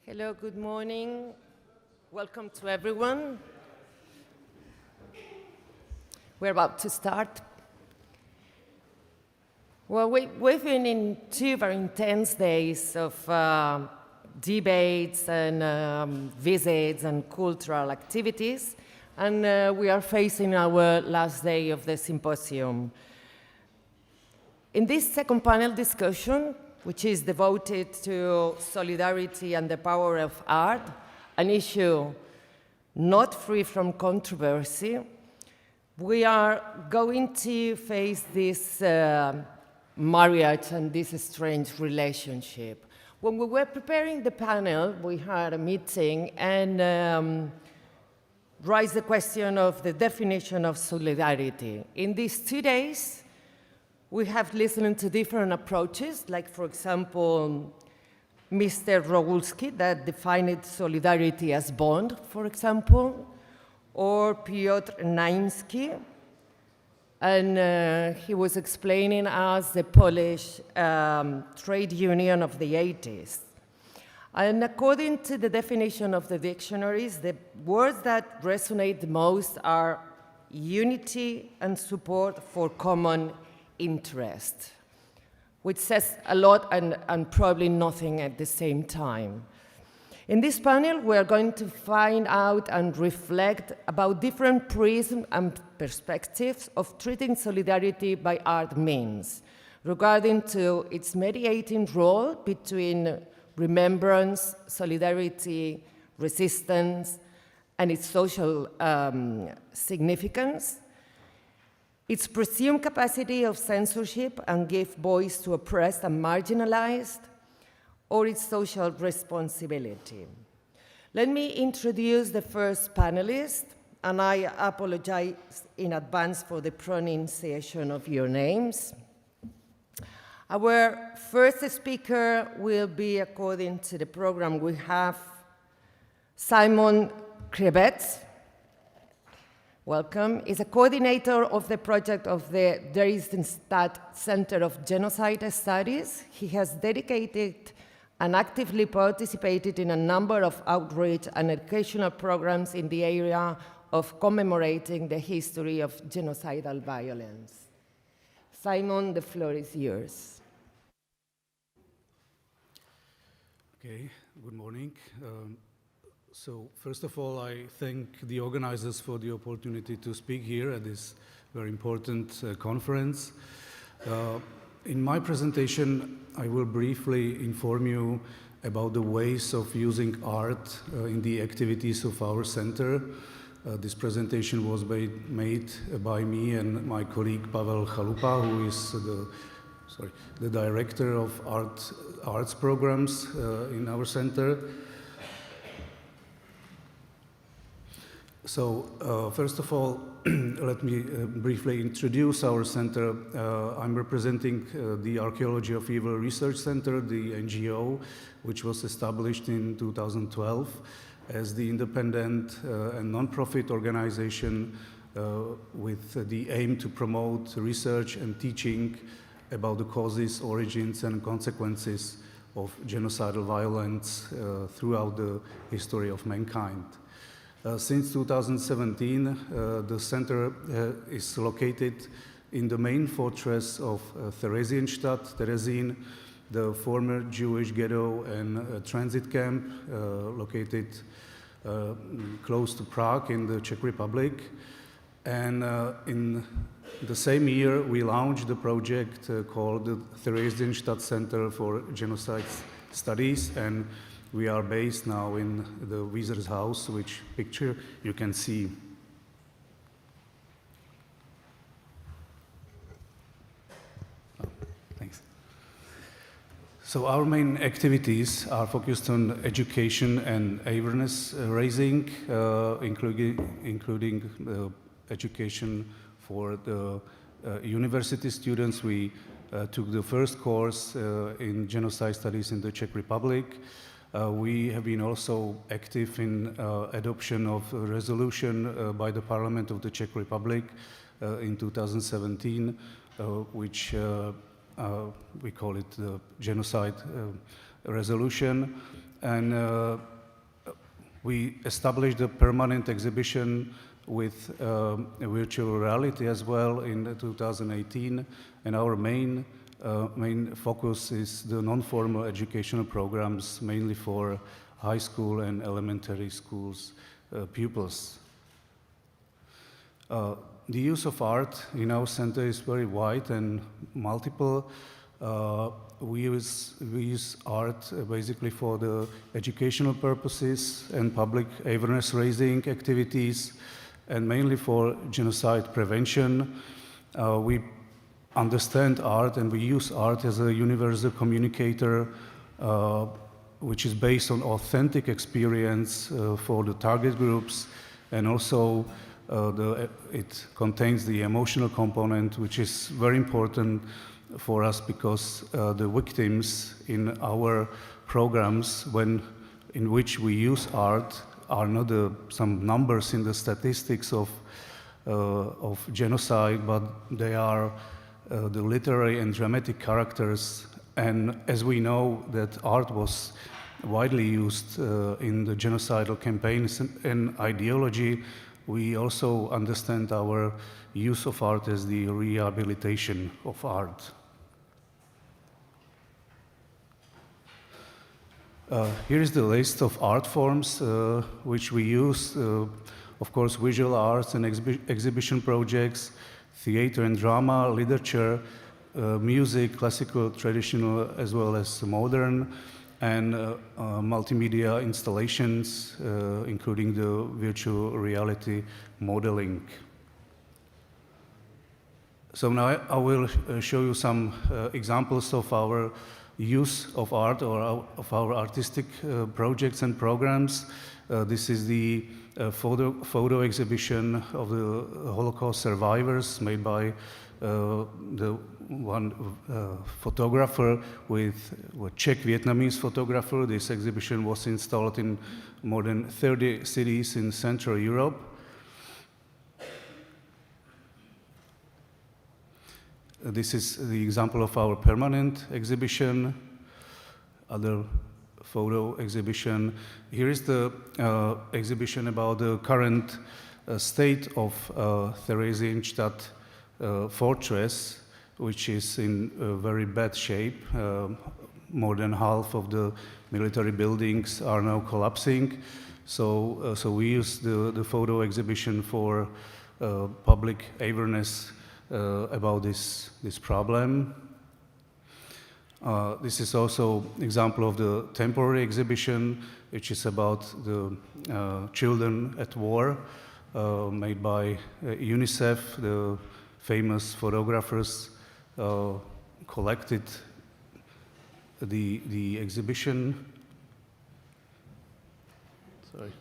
Hello, good morning. Welcome to everyone. We're about to start. Well, we've been in 2 very intense days of debates and visits and cultural activities, and we are facing our last day of the symposium. In this second panel discussion, which is devoted to solidarity and the power of art, an issue not free from controversy, we are going to face this marriage and this strange relationship. When we were preparing the panel, we had a meeting and raised the question of the definition of solidarity. In these 2 days, we have listened to different approaches, like, for example, Mr. Rogulski, that defined solidarity as bond, for example, or Piotr Naimski, and he was explaining us the Polish trade union of the 80s. And according to the definition of the dictionaries, the words that resonate the most are unity and support for common interest, which says a lot and probably nothing at the same time. In this panel, we are going to find out and reflect about different prisms and perspectives of treating solidarity by art means, regarding to its mediating role between remembrance, solidarity, resistance, and its social significance, its presumed capacity of censorship and give voice to oppressed and marginalized, or its social responsibility. Let me introduce the first panelist, and I apologize in advance for the pronunciation of your names. Our first speaker will be, according to the program, we have Simon Krebets. Welcome. He's a coordinator of the project of the Dresdenstadt Center of Genocide Studies. He has dedicated and actively participated in a number of outreach and educational programs in the area of commemorating the history of genocidal violence. Simon, the floor is yours. Okay, good morning. So first of all, I thank the organizers for the opportunity to speak here at this very important conference. In my presentation, I will briefly inform you about the ways of using art in the activities of our center. This presentation was made by me and my colleague Pavel Chalupa, who is the director of arts programs in our center. So, first of all, let me briefly introduce our center. I'm representing the Archaeology of Evil Research Center, the NGO, which was established in 2012 as the independent and non-profit organization with the aim to promote research and teaching about the causes, origins, and consequences of genocidal violence throughout the history of mankind. Since 2017, the center is located in the main fortress of Theresienstadt, Terezin, the former Jewish ghetto and transit camp located close to Prague in the Czech Republic. And in the same year, we launched a project called the Theresienstadt Center for Genocide Studies, and we are based now in the Wieser's house, which picture you can see. Oh, thanks. So our main activities are focused on education and awareness raising, including education for the university students. We took the first course in genocide studies in the Czech Republic. We have been also active in adoption of a resolution by the Parliament of the Czech Republic in 2017, which we call it the genocide resolution, and we established a permanent exhibition with virtual reality as well in 2018, and our main focus is the non-formal educational programs, mainly for high school and elementary schools pupils. The use of art in our center is very wide and multiple. We use art basically for the educational purposes and public awareness raising activities, and mainly for genocide prevention. We understand art and we use art as a universal communicator, which is based on authentic experience for the target groups, and also it contains the emotional component, which is very important for us because the victims in our programs, in which we use art, are not some numbers in the statistics of genocide, but they are the literary and dramatic characters. And as we know that art was widely used in the genocidal campaigns and ideology, we also understand our use of art as the rehabilitation of art. Here is the list of art forms which we use. Of course, visual arts and exhibition projects, theater and drama, literature, music, classical, traditional, as well as modern, and multimedia installations, including the virtual reality modeling. So now I will show you some examples of our use of art or of our artistic projects and programs. This is the photo exhibition of the Holocaust survivors made by the one photographer with a Czech Vietnamese photographer. This exhibition was installed in more than 30 cities in Central Europe. This is the example of our permanent exhibition, other photo exhibition. Here is the exhibition about the current state of Theresienstadt fortress, which is in very bad shape. More than half of the military buildings are now collapsing. So we use the photo exhibition for public awareness about this problem. This is also an example of the temporary exhibition, which is about the children at war, made by UNICEF. The famous photographers collected the exhibition. Sorry.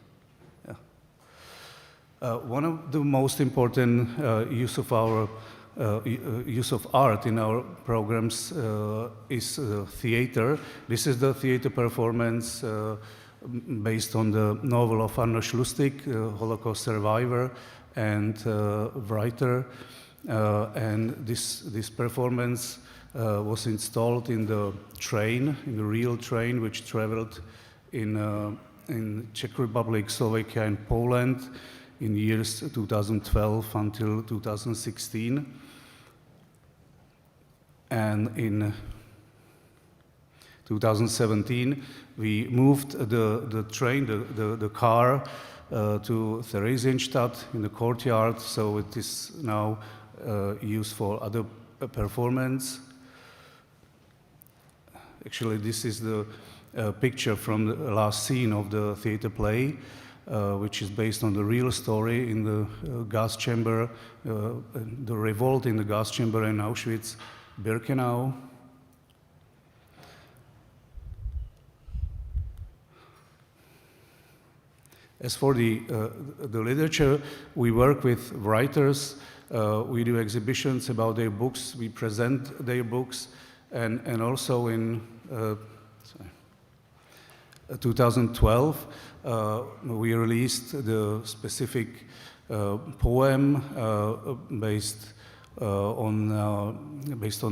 One of the most important use of art in our programs is theater. This is the theater performance based on the novel of Arnold Lustig, Holocaust survivor and writer. And this performance was installed in the train, in the real train, which traveled in Czech Republic, Slovakia, and Poland in years 2012 until 2016. And in 2017, we moved the train, the car, to Theresienstadt in the courtyard, so it is now used for other performance. Actually, this is the picture from the last scene of the theater play, which is based on the real story in the gas chamber, the revolt in the gas chamber in Auschwitz-Birkenau. As for the literature, we work with writers. We do exhibitions about their books. We present their books, and also in 2012, we released the specific poem based on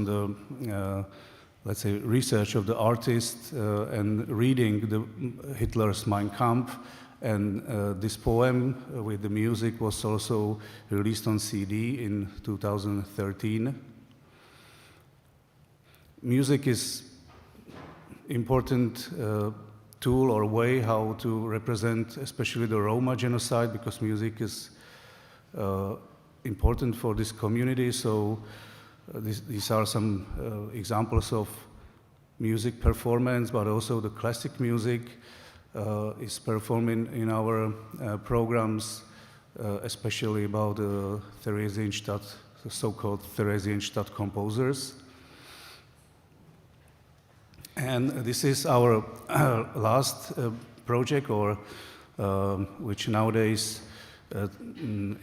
the let's say, research of the artist and reading Hitler's Mein Kampf. And this poem with the music was also released on CD in 2013. Music is important tool or way how to represent especially the Roma genocide, because music is important for this community. So these are some examples of music performance, but also the classic music is performing in our programs, especially about the Theresienstadt, the so-called Theresienstadt composers. And this is our last project, or which nowadays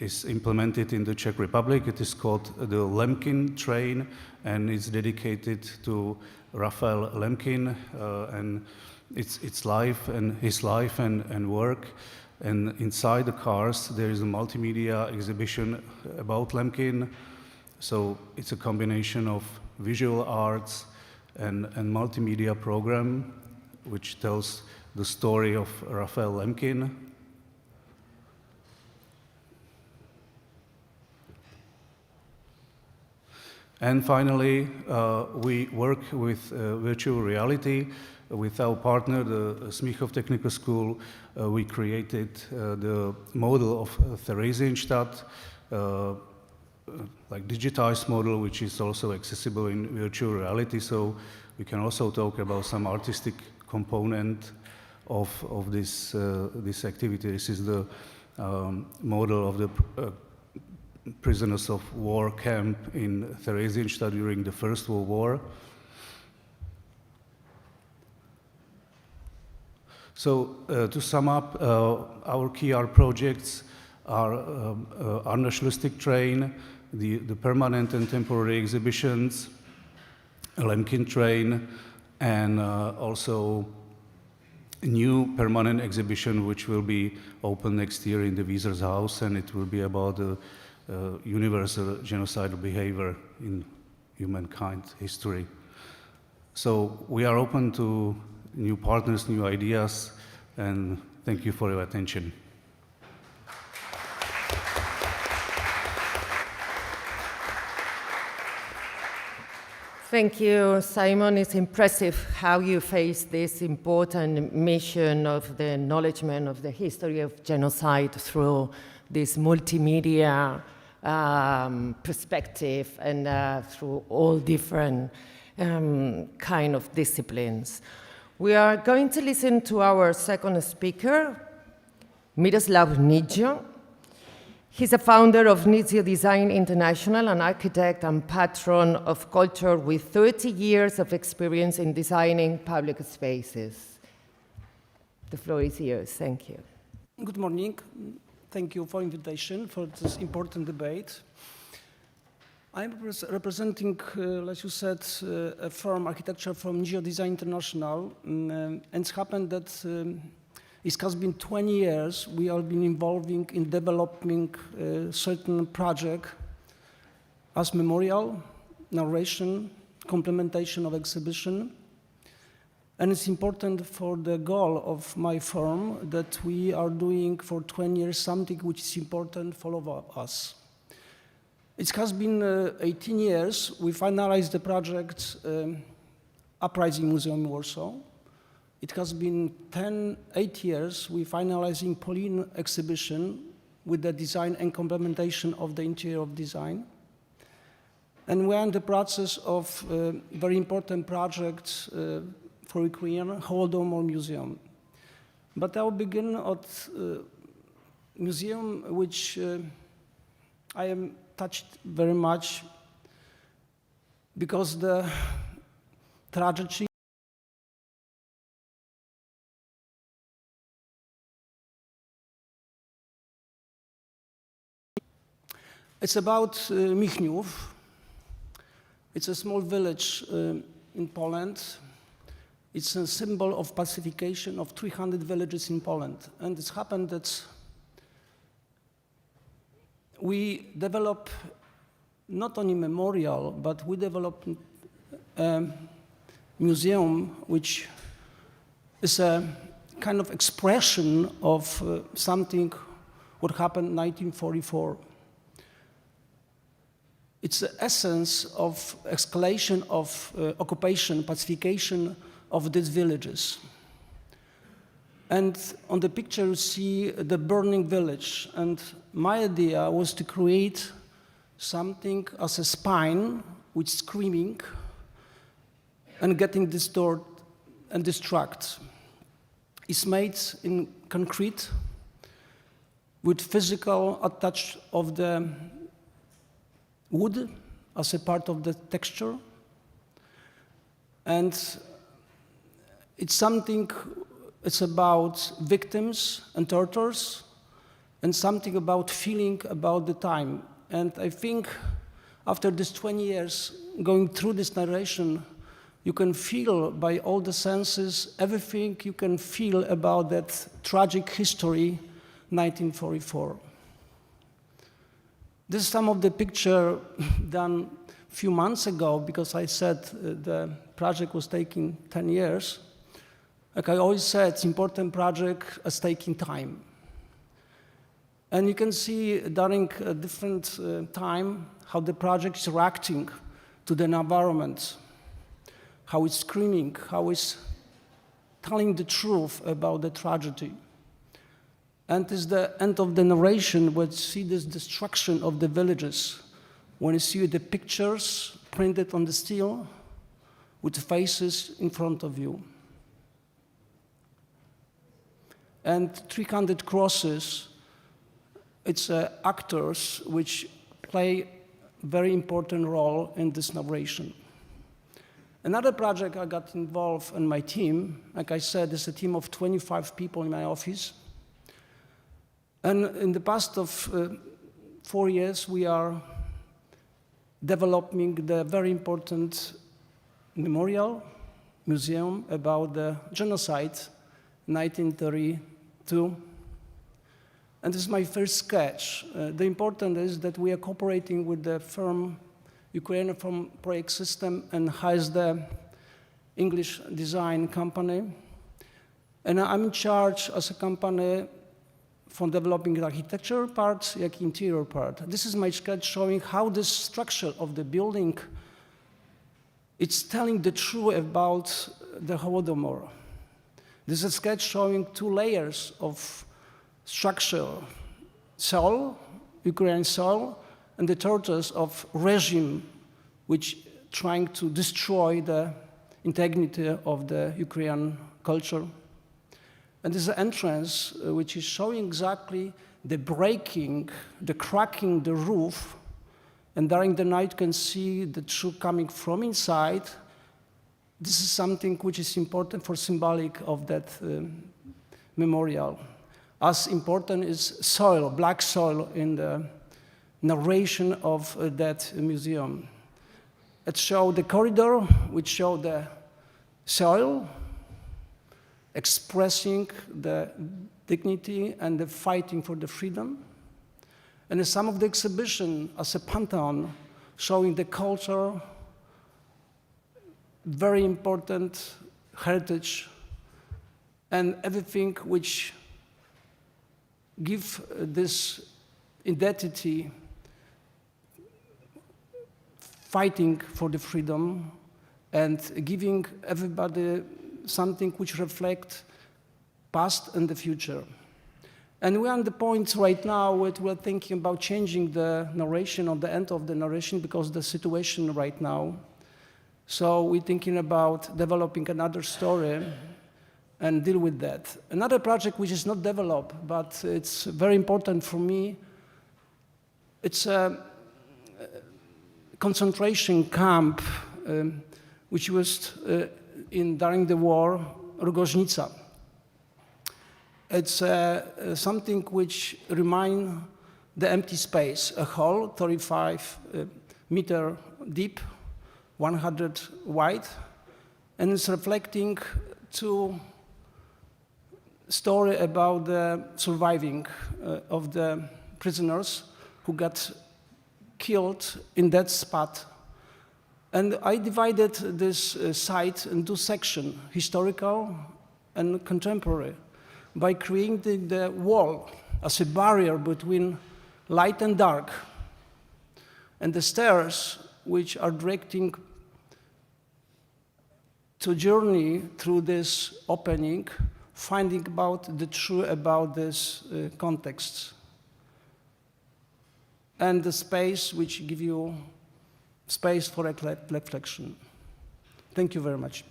is implemented in the Czech Republic. It is called the Lemkin Train, and it's dedicated to Raphael Lemkin and its life and his life and work. And inside the cars, there is a multimedia exhibition about Lemkin. So it's a combination of visual arts and multimedia program, which tells the story of Raphael Lemkin. And finally, we work with virtual reality. With our partner, the Smíchov Technical School, we created the model of Theresienstadt, like digitized model, which is also accessible in virtual reality. So we can also talk about some artistic component of this activity. This is the model of the prisoners of war camp in Theresienstadt during the First World War. So to sum up, our key art projects are Arnoschlustig Train, the permanent and temporary exhibitions, Lemkin Train, and also a new permanent exhibition which will be open next year in the Wieser's House, and it will be about the universal genocidal behavior in humankind history. So we are open to new partners, new ideas, and thank you for your attention. Thank you, Simon. It's impressive how you face this important mission of the acknowledgement of the history of genocide through this multimedia perspective and through all different kind of disciplines. We are going to listen to our second speaker, Miroslav Nizio. He's a founder of Nizio Design International, an architect and patron of culture with 30 years of experience in designing public spaces. The floor is yours. Thank you. Good morning. Thank you for invitation for this important debate. I'm representing, like you said, a firm, architecture from Nizio Design International, and it's happened that it has been 20 years we have been involving in developing certain project as memorial, narration, complementation of exhibition. And it's important for the goal of my firm that we are doing for 20 years something which is important for all of us. It has been 18 years. We finalized the project Uprising Museum in Warsaw. It has been 8 years. We finalizing Polin exhibition with the design and complementation of the interior of design. And we're in the process of very important projects for Ukraine, Holodomor Museum. But I will begin at museum which I am touched very much because the tragedy it's about Michniów. It's a small village in Poland. It's a symbol of pacification of 300 villages in Poland. And it's happened that we develop not only memorial, but we develop museum, which is a kind of expression of something what happened in 1944. It's the essence of escalation of occupation, pacification of these villages. And on the picture you see the burning village. And my idea was to create something as a spine with screaming and getting distorted and distract. It's made in concrete with physical attach of the wood as a part of the texture. And it's something, it's about victims and tortures, and something about feeling about the time. And I think after these 20 years going through this narration, you can feel by all the senses, everything you can feel about that tragic history, 1944. This is some of the picture done a few months ago, because I said the project was taking 10 years. Like I always said, it's an important project as taking time. And you can see during a different time how the project is reacting to the environment, how it's screaming, how it's telling the truth about the tragedy. And it's the end of the narration where you see this destruction of the villages, when you see the pictures printed on the steel with faces in front of you. And 300 crosses, it's actors which play a very important role in this narration. Another project I got involved in my team, like I said, is a team of 25 people in my office. And in the past of 4 years, we are developing the very important memorial museum about the genocide, 1932. And this is my first sketch. The important is that we are cooperating with the firm, Ukrainian firm Project System, and has the English design company. And I'm in charge as a company from developing the architecture part, like interior part. This is my sketch showing how this structure of the building, it's telling the truth about the Holodomor. This is a sketch showing 2 layers of structure, soil, Ukrainian soil, and the tortures of regime, which trying to destroy the integrity of the Ukrainian culture. And this is an entrance which is showing exactly the breaking, the cracking the roof, and during the night you can see the truth coming from inside. This is something which is important for symbolic of that memorial. As important is soil, black soil in the narration of that museum. It shows the corridor, which shows the soil, expressing the dignity and the fighting for the freedom. And some of the exhibition as a pantheon, showing the culture, very important heritage, and everything which give this identity, fighting for the freedom, and giving everybody something which reflects past and the future. And we're on the point right now where we're thinking about changing the narration or the end of the narration because the situation right now. So we're thinking about developing another story and deal with that. Another project which is not developed, but it's very important for me, it's a concentration camp which was during the war, Rogoźnica. It's something which reminds the empty space, a hole 35 meter deep, 100 wide, and it's reflecting to story about the surviving of the prisoners who got killed in that spot. And I divided this site into sections, historical and contemporary, by creating the wall as a barrier between light and dark, and the stairs which are directing to journey through this opening, finding about the truth about this context, and the space which give you space for reflection. Thank you very much.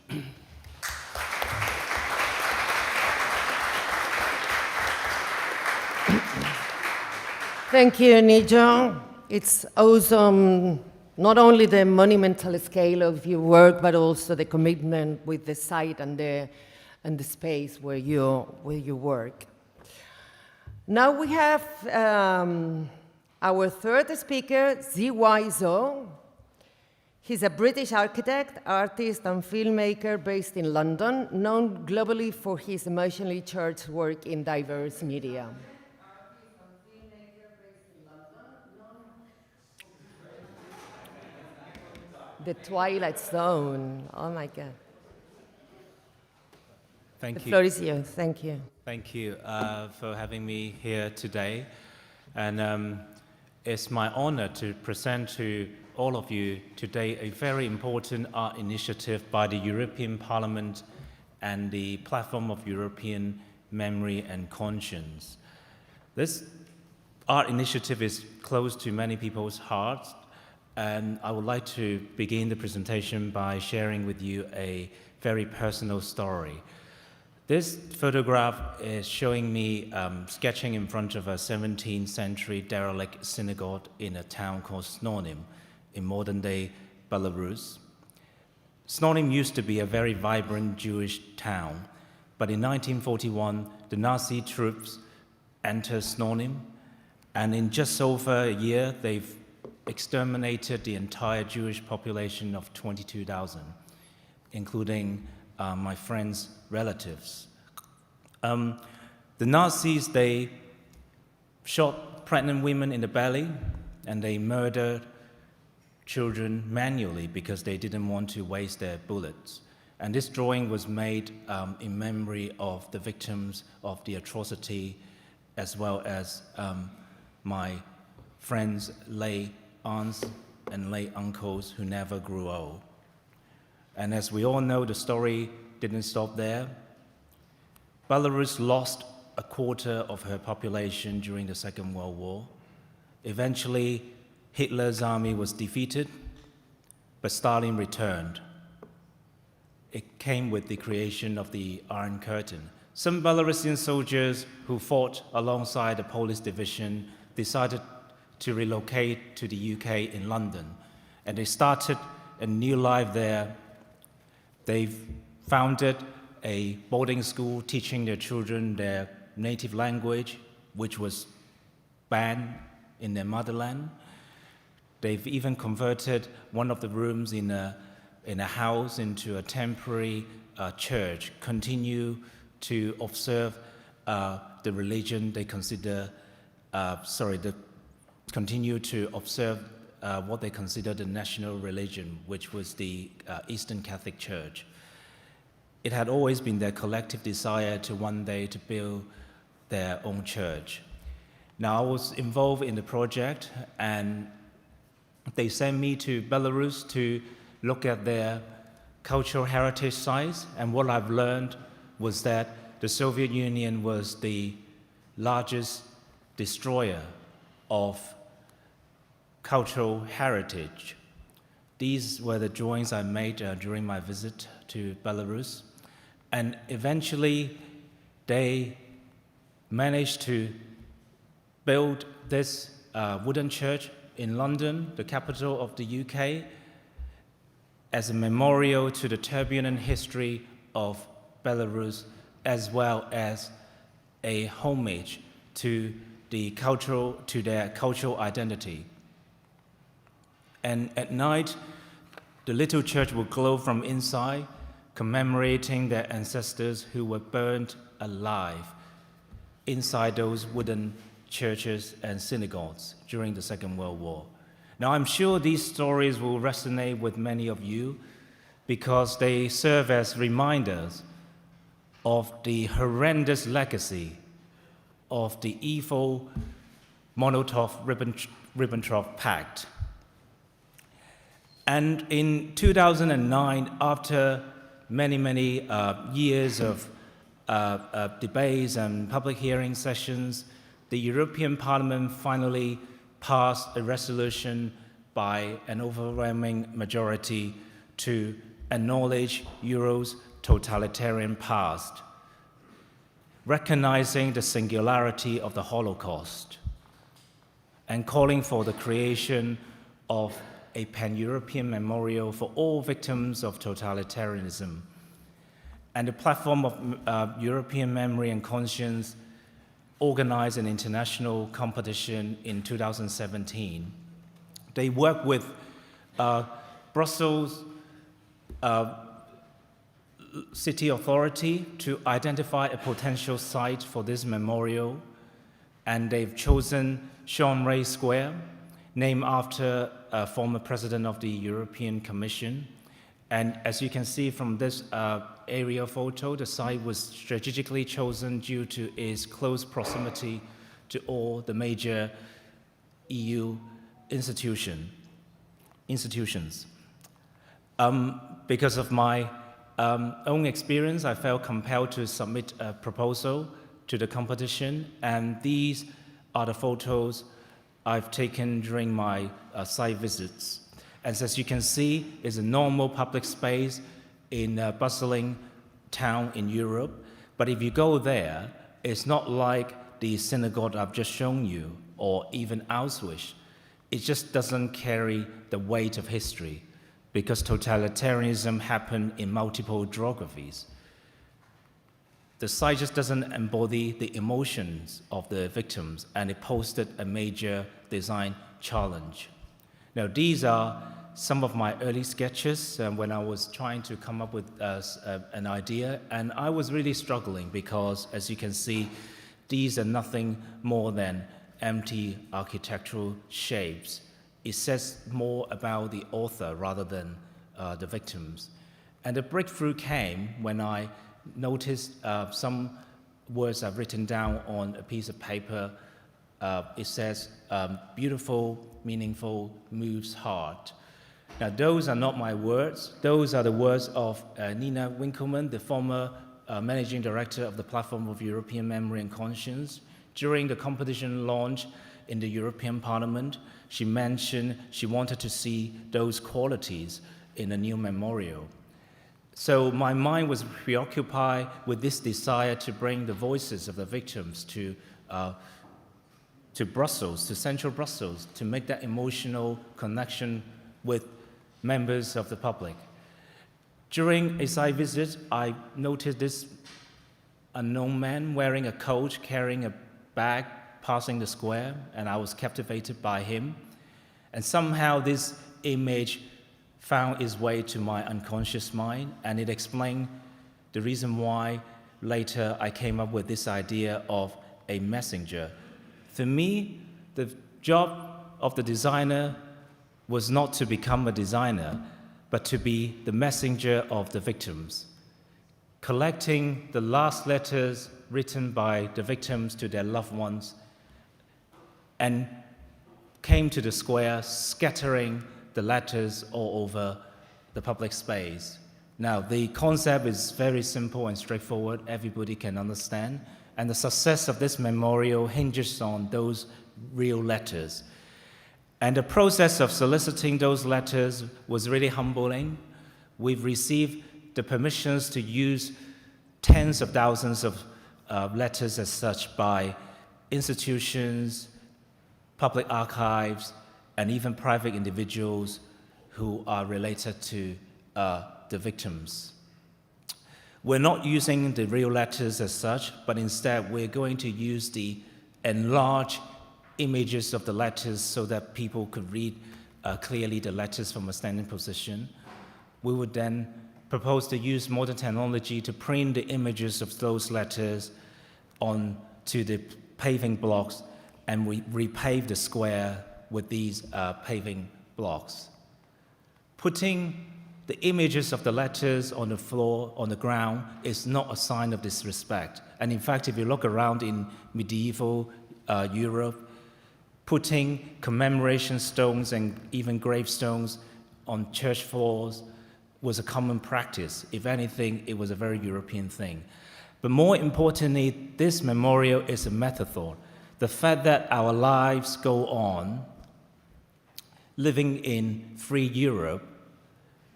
Thank you, Nijo. It's awesome, not only the monumental scale of your work, but also the commitment with the site and the space where you work. Now we have our third speaker, Ziwai Zhou. He's a British architect, artist, and filmmaker based in London, known globally for his emotionally charged work in diverse media. The Twilight Zone. Oh my God. Thank you. The floor is yours. Thank you. Thank you for having me here today. And it's my honor to present to all of you today a very important art initiative by the European Parliament and the Platform of European Memory and Conscience. This art initiative is close to many people's hearts, and I would like to begin the presentation by sharing with you a very personal story. This photograph is showing me sketching in front of a 17th century derelict synagogue in a town called Snonim in modern-day Belarus. Snonim used to be a very vibrant Jewish town, but in 1941, the Nazi troops entered Snonim, and in just over a year, they've exterminated the entire Jewish population of 22,000, including my friends' relatives. The Nazis, they shot pregnant women in the belly, and they murdered children manually because they didn't want to waste their bullets. And this drawing was made in memory of the victims of the atrocity, as well as my friends' late aunts and late uncles who never grew old. And as we all know, the story didn't stop there. Belarus lost a quarter of her population during the Second World War. Eventually, Hitler's army was defeated, but Stalin returned. It came with the creation of the Iron Curtain. Some Belarusian soldiers who fought alongside the Polish division decided to relocate to the UK in London, and they started a new life there. They've founded a boarding school teaching their children their native language, which was banned in their motherland. They've even converted one of the rooms in a house into a temporary church, continue to observe the religion they consider, continue to observe what they consider the national religion, which was the Eastern Catholic Church. It had always been their collective desire to one day to build their own church. Now, I was involved in the project, and they sent me to Belarus to look at their cultural heritage sites, and what I've learned was that the Soviet Union was the largest destroyer of cultural heritage. These were the drawings I made during my visit to Belarus, and eventually they managed to build this wooden church in London, the capital of the UK, as a memorial to the turbulent history of Belarus, as well as a homage to their cultural identity. And at night, the little church will glow from inside, commemorating their ancestors who were burned alive inside those wooden churches and synagogues during the Second World War. Now, I'm sure these stories will resonate with many of you because they serve as reminders of the horrendous legacy of the evil Molotov-Ribbentrop Pact. And in 2009, after many years of debates and public hearing sessions, the European Parliament finally passed a resolution by an overwhelming majority to acknowledge Europe's totalitarian past, recognizing the singularity of the Holocaust, and calling for the creation of a pan-European memorial for all victims of totalitarianism. And the platform of European Memory and Conscience organized an international competition in 2017. They worked with Brussels City Authority to identify a potential site for this memorial, and they've chosen Jean Rey Square, named after a former president of the European Commission. And as you can see from this aerial photo, the site was strategically chosen due to its close proximity to all the major EU institutions. Because of my own experience, I felt compelled to submit a proposal to the competition, and these are the photos I've taken during my site visits. And as you can see, it's a normal public space in a bustling town in Europe, but if you go there, it's not like the synagogue I've just shown you, or even Auschwitz. It just doesn't carry the weight of history, because totalitarianism happened in multiple geographies. The site just doesn't embody the emotions of the victims, and it posed a major design challenge. Now, these are some of my early sketches when I was trying to come up with an idea, and I was really struggling because, as you can see, these are nothing more than empty architectural shapes. It says more about the author rather than the victims. And the breakthrough came when I noticed some words I've written down on a piece of paper. It says, beautiful, meaningful, moves heart. Now, those are not my words. Those are the words of Nina Winkelmann, the former managing director of the Platform of European Memory and Conscience. During the competition launch in the European Parliament, she mentioned she wanted to see those qualities in a new memorial. So my mind was preoccupied with this desire to bring the voices of the victims to Brussels, to central Brussels, to make that emotional connection with members of the public. During a site visit, I noticed this unknown man wearing a coat, carrying a bag, passing the square, and I was captivated by him. And somehow this image found its way to my unconscious mind, and it explained the reason why later I came up with this idea of a messenger. For me, the job of the designer was not to become a designer, but to be the messenger of the victims, collecting the last letters written by the victims to their loved ones, and came to the square, scattering the letters all over the public space. Now, the concept is very simple and straightforward. Everybody can understand. And the success of this memorial hinges on those real letters. And the process of soliciting those letters was really humbling. We've received the permissions to use tens of thousands of letters as such by institutions, public archives, and even private individuals who are related to the victims. We're not using the real letters as such, but instead we're going to use the enlarged images of the letters so that people could read clearly the letters from a standing position. We would then propose to use modern technology to print the images of those letters onto the paving blocks, and we repave the square with these paving blocks. Putting the images of the letters on the floor, on the ground, is not a sign of disrespect. And in fact, if you look around in medieval Europe, putting commemoration stones and even gravestones on church floors was a common practice. If anything, it was a very European thing. But more importantly, this memorial is a metaphor. The fact that our lives go on, living in free Europe,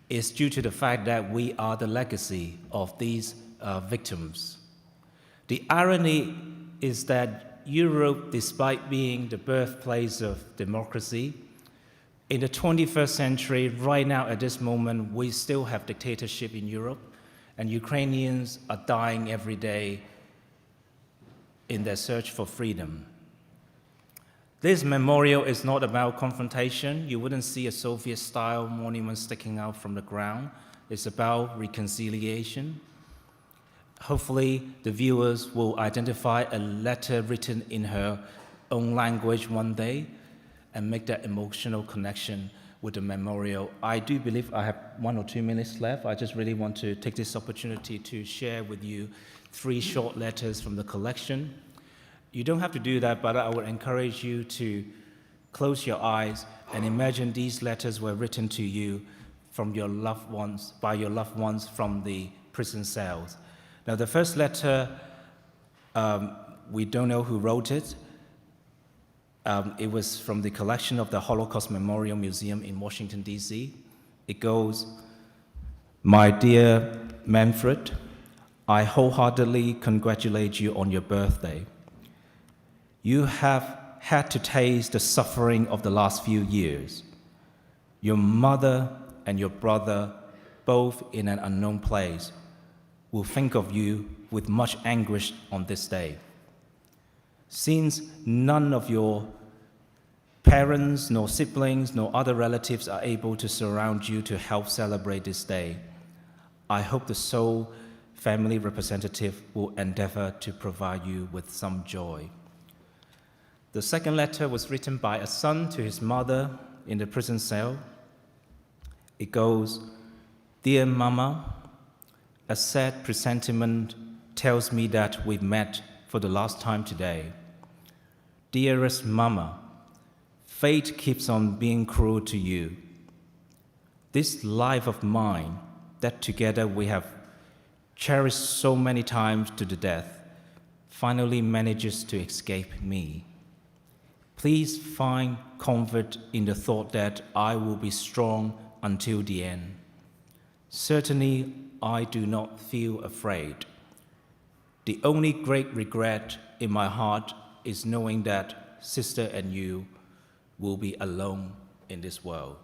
is due to the fact that we are the legacy of these victims. The irony is that Europe, despite being the birthplace of democracy, in the 21st century, right now at this moment, we still have dictatorship in Europe, and Ukrainians are dying every day in their search for freedom. This memorial is not about confrontation. You wouldn't see a Soviet-style monument sticking out from the ground. It's about reconciliation. Hopefully, the viewers will identify a letter written in her own language one day and make that emotional connection with the memorial. I do believe I have 1 or 2 minutes left. I just really want to take this opportunity to share with you 3 short letters from the collection. You don't have to do that, but I would encourage you to close your eyes and imagine these letters were written to you from your loved ones, by your loved ones from the prison cells. Now, the first letter, we don't know who wrote it. It was from the collection of the Holocaust Memorial Museum in Washington, D.C. It goes, "My dear Manfred, I wholeheartedly congratulate you on your birthday. You have had to taste the suffering of the last few years. Your mother and your brother, both in an unknown place, will think of you with much anguish on this day. Since none of your parents, nor siblings, nor other relatives are able to surround you to help celebrate this day, I hope the sole family representative will endeavor to provide you with some joy." The second letter was written by a son to his mother in the prison cell. It goes, "Dear Mama, a sad presentiment tells me that we've met for the last time today. Dearest Mama, fate keeps on being cruel to you. This life of mine that together we have cherished so many times to the death finally manages to escape me. Please find comfort in the thought that I will be strong until the end. Certainly, I do not feel afraid. The only great regret in my heart is knowing that sister and you will be alone in this world."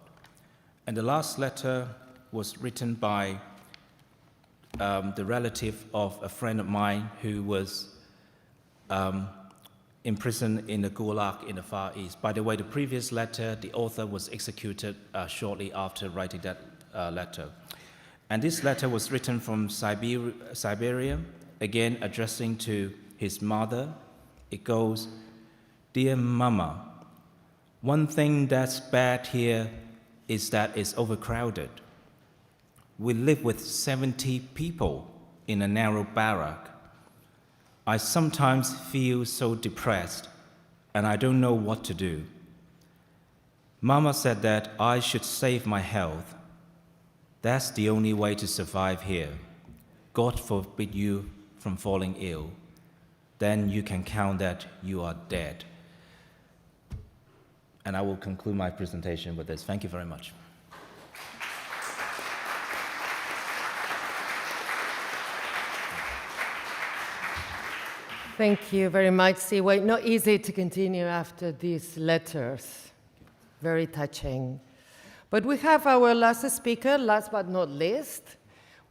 And the last letter was written by the relative of a friend of mine who was imprisoned in the Gulag in the Far East. By the way, the previous letter, the author was executed shortly after writing that letter. And this letter was written from Siberia, again addressing to his mother. It goes, "Dear Mama, one thing that's bad here is that it's overcrowded. We live with 70 people in a narrow barrack. I sometimes feel so depressed, and I don't know what to do. Mama said that I should save my health. That's the only way to survive here. God forbid you from falling ill. Then you can count that you are dead." And I will conclude my presentation with this. Thank you very much. Thank you very much, Siwei. Not easy to continue after these letters. Very touching. But we have our last speaker, last but not least.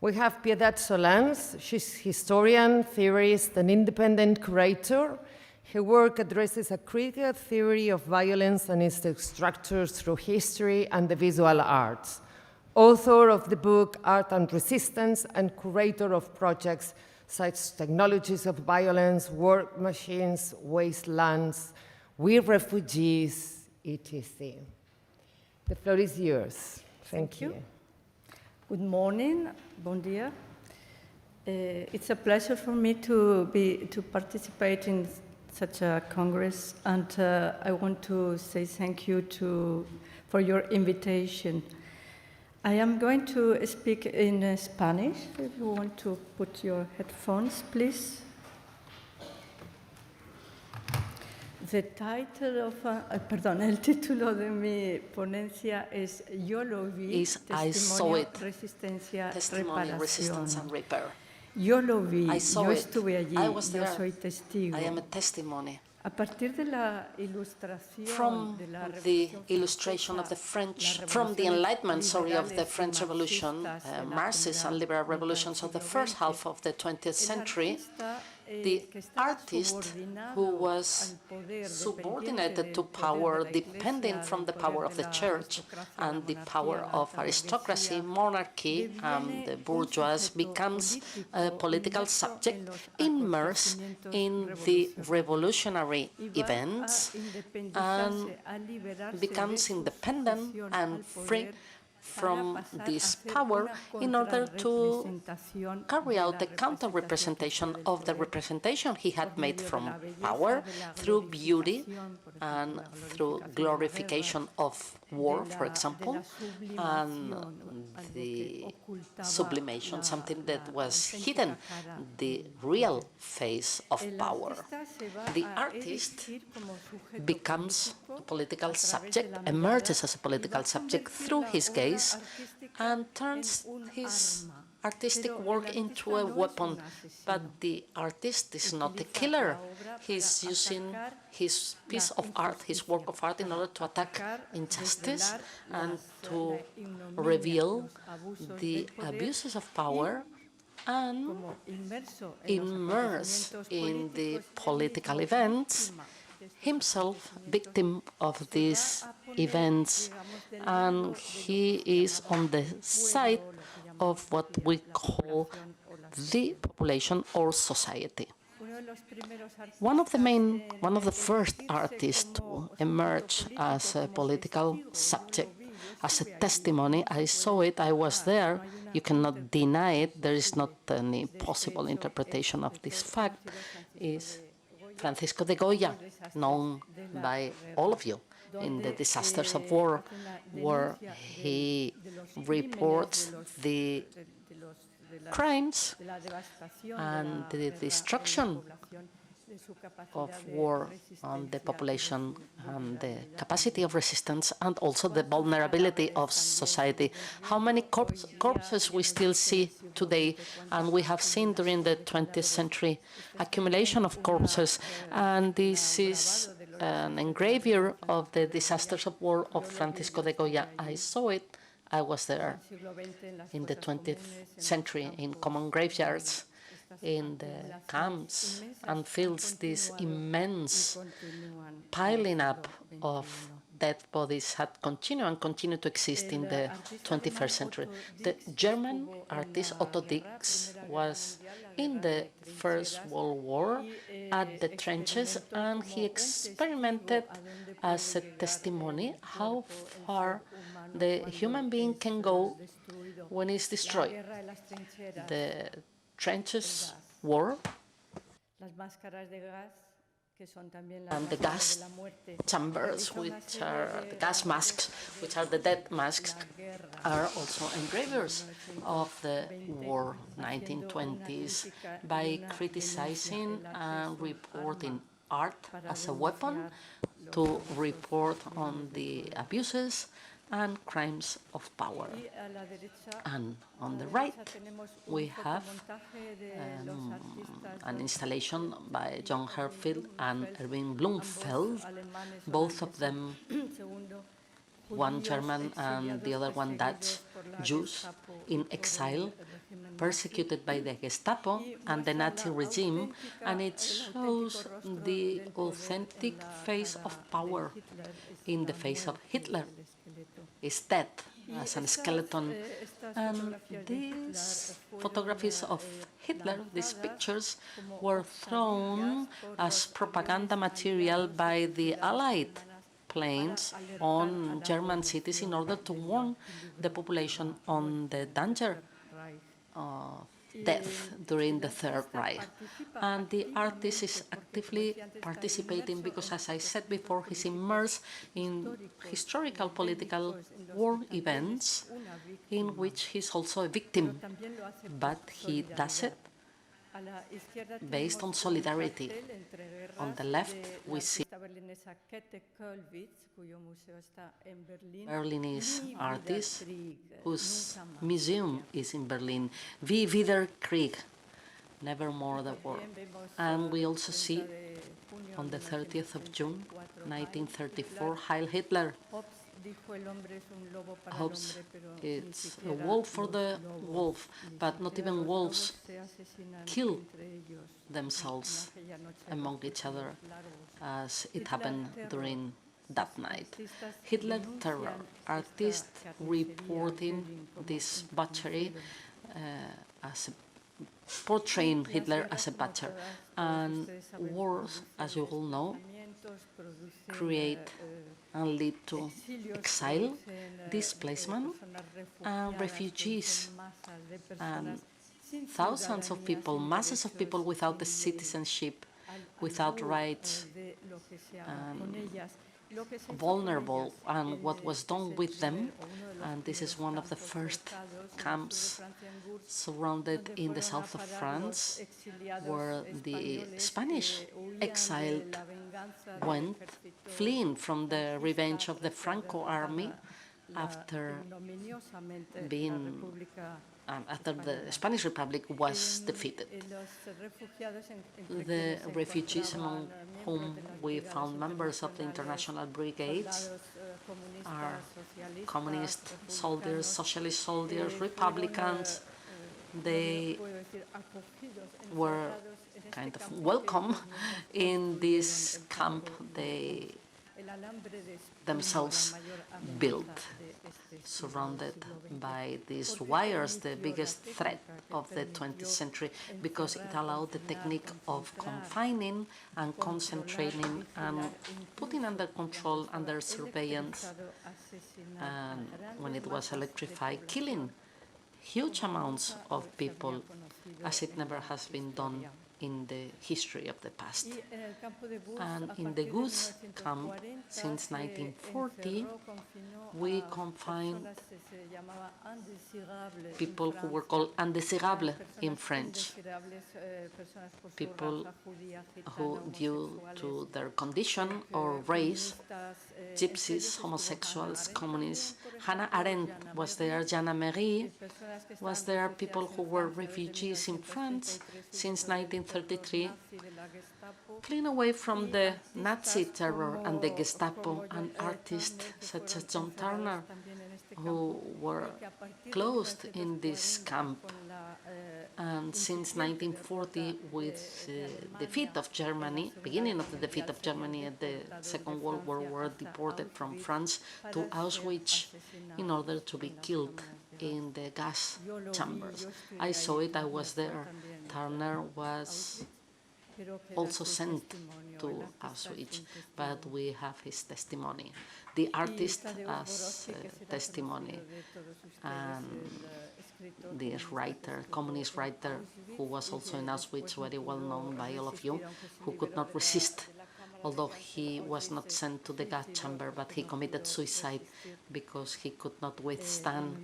We have Piedad Solans. She's historian, theorist, and independent curator. Her work addresses a critical theory of violence and its structures through history and the visual arts. Author of the book Art and Resistance and curator of projects such as Technologies of Violence, Work Machines, Wastelands, We Refugees, etc. The floor is yours. Thank you. Good morning, bon dia. It's a pleasure for me to participate in such a congress, and I want to say thank you for your invitation. I am going to speak in Spanish. If you want to put your headphones, please. The title of, el título de mi ponencia es Yo lo vi, I saw it, resistencia, testimony, resistance and repair. Yo lo vi, I saw yo it. estuve allí, I was yo there. soy testigo. I am a testimony. A partir de la ilustración From de la the Revolución illustration of the Francesa, French, from the enlightenment, of the liberales French y Revolution, marxistas de la Marxist and primera liberal mitad del revolutions of the siglo first XX, half of the 20th century, artista, the que estaba artist subordinado who was al poder, subordinated dependiente to del poder power, de la depending Iglesia, from del the poder power de of the la church aristocracia, and la the monarquía, power la of alta aristocracy, burguesía, monarchy, and deviene the un bourgeois sujeto becomes a político political inmerso subject en los immersed acontecimientos in the revolucionarios. revolutionary Y va events a and independizarse, a liberarse becomes de su independent sujeción and al free poder from para pasar this a ser power una in order to contrarrepresentación carry de out la the representación counter-representation que hacía of the del representation he poder had made por medio de from la belleza, power de la through beauty glorificación, por ejemplo, and la through glorificación de la glorification guerra, of war, de for la example, and sublimación, algo que the ocultaba sublimation, something that la was auténtica hidden, cara the del real poder. face of El power. artista se va The a artist erigir como sujeto becomes político a political a través de subject, la mirada emerges as a y va political a subject convertir through la his obra gaze artística and en turns un his arma. artistic Pero work el into artista a no es weapon. un asesino. But the artist is not a Utiliza killer. la obra He's para using atacar his piece la of art, his work of art, in order to attack atacar, injustice desvelar and la to ignominia, reveal los abusos the del poder abuses of power and como inmerso en los immerse acontecimientos in the políticos, él political mismo events, víctima de estos himself acontecimientos, victim of se va these a poner, events, digamos, del lado and de lo he que se is llamaba on the el side pueblo, lo que of llamamos what aquí we la call población o la the sociedad. population or society. Uno de los primeros One of the artistas first en artists erigirse to como emerge sujeto as a político, como political testigo, yo subject, lo vi, yo as a estuve allí, testimony. no I se saw puede it, I was negar, there. no hay una You cannot deny it. There is not interpretación any posible de possible este hecho. interpretation of this El fact. conocido Is Francisco Francisco de de Goya, los desastres known de la by guerra, all of you in the donde, disasters of war, hace una where denuncia he de los crímenes, reports de los- the de la- crimes de la devastación, and de la the guerra en la destruction población, de su capacidad of de war on the resistencia, population de su and the vulnerabilidad. capacity of resistance and also the ¿Cuántos vulnerability cadáveres of también society. seguimos How many viendo hoy día? corpses Y we hemos still visto en see el siglo today, XX and we have seen during the cuántas 20th century Este es accumulation of una, corpses, and this un is grabado de los an desastres engravure de la of the Guerra. disasters of war Yo of lo vi, Francisco yo de estuve Goya. allí. I saw it, I was En there el siglo XX, en las in the fosas 20th comunes, en los century in campos, common graveyards, estas in the acumulaciones camps inmensas and han fields, this continuado y immense continúan en el piling siglo up of XXI. dead bodies had continued and continue to exist in the 21st century. The German artist Otto Dix was in the First World War at the trenches, and he experimented as a testimony how far the human being can go when it's destroyed. The trenches war Las máscaras de gas, que son también las and the máscaras de gas la muerte. chambers, which are the gas masks, which are the dead masks, are also engravers of the war 1920s by criticizing and reporting art as a weapon to report on the abuses and crimes of power. And on the right, we have an installation by John Herfield and Erwin Blumfeld, both of them, one German and the other one Dutch, Jews in exile, persecuted by the Gestapo and the Nazi regime, and it shows the authentic face of power in the face of Hitler. Is dead as a skeleton. And these photographies of Hitler, these pictures, were thrown as propaganda material by the Allied planes on German cities in order to warn the population on the danger of death during the Third Reich. And the artist is actively participating because, as I said before, he's immersed in historical political war events in which he's also a victim, but he does it based on solidarity. On the left, we see Berlinese artist whose museum is in Berlin, Wie wieder Krieg, Nevermore the War. And we also see on the 30th of June, 1934, Heil Hitler. Hopes it's a wolf for the wolf, but not even wolves kill themselves among each other as it happened during that night. Hitler terror, artists reporting this butchery as portraying Hitler as a butcher. And wars, as you all know, create and lead to exile, displacement, and refugees, and thousands of people, masses of people without the citizenship, without rights, vulnerable, and what was done with them. And this is one of the first camps surrounded in the south of France, where the Spanish exiled went, fleeing from the revenge of the Franco army after the Spanish Republic was defeated. The refugees, among whom we found members of the international brigades, are communist soldiers, socialist soldiers, Republicans. They were kind of welcome in this camp they themselves built, surrounded by these wires, the biggest threat of the 20th century, because it allowed the technique of confining and concentrating and putting under control, under surveillance, and when it was electrified, killing huge amounts of people, as it never has been done in the history of the past. And in the Goose camp, since 1940, we confined people who were called indésirables in French, people who, due to their condition or race, gypsies, homosexuals, communists. Hannah Arendt was there, Jana Marie was there, people who were refugees in France since 1933, fleeing away from the Nazi terror and the Gestapo, and artists such as John Turner, who were closed in this camp. And since 1940, with the defeat of Germany, beginning of the defeat of Germany at the Second World War, were deported from France to Auschwitz in order to be killed in the gas chambers. I saw it, I was there. Turner was also sent to Auschwitz, but we have his testimony. The artist as testimony, and this writer, communist writer, who was also in Auschwitz, very well known by all of you, who could not resist, although he was not sent to the gas chamber, but he committed suicide because he could not withstand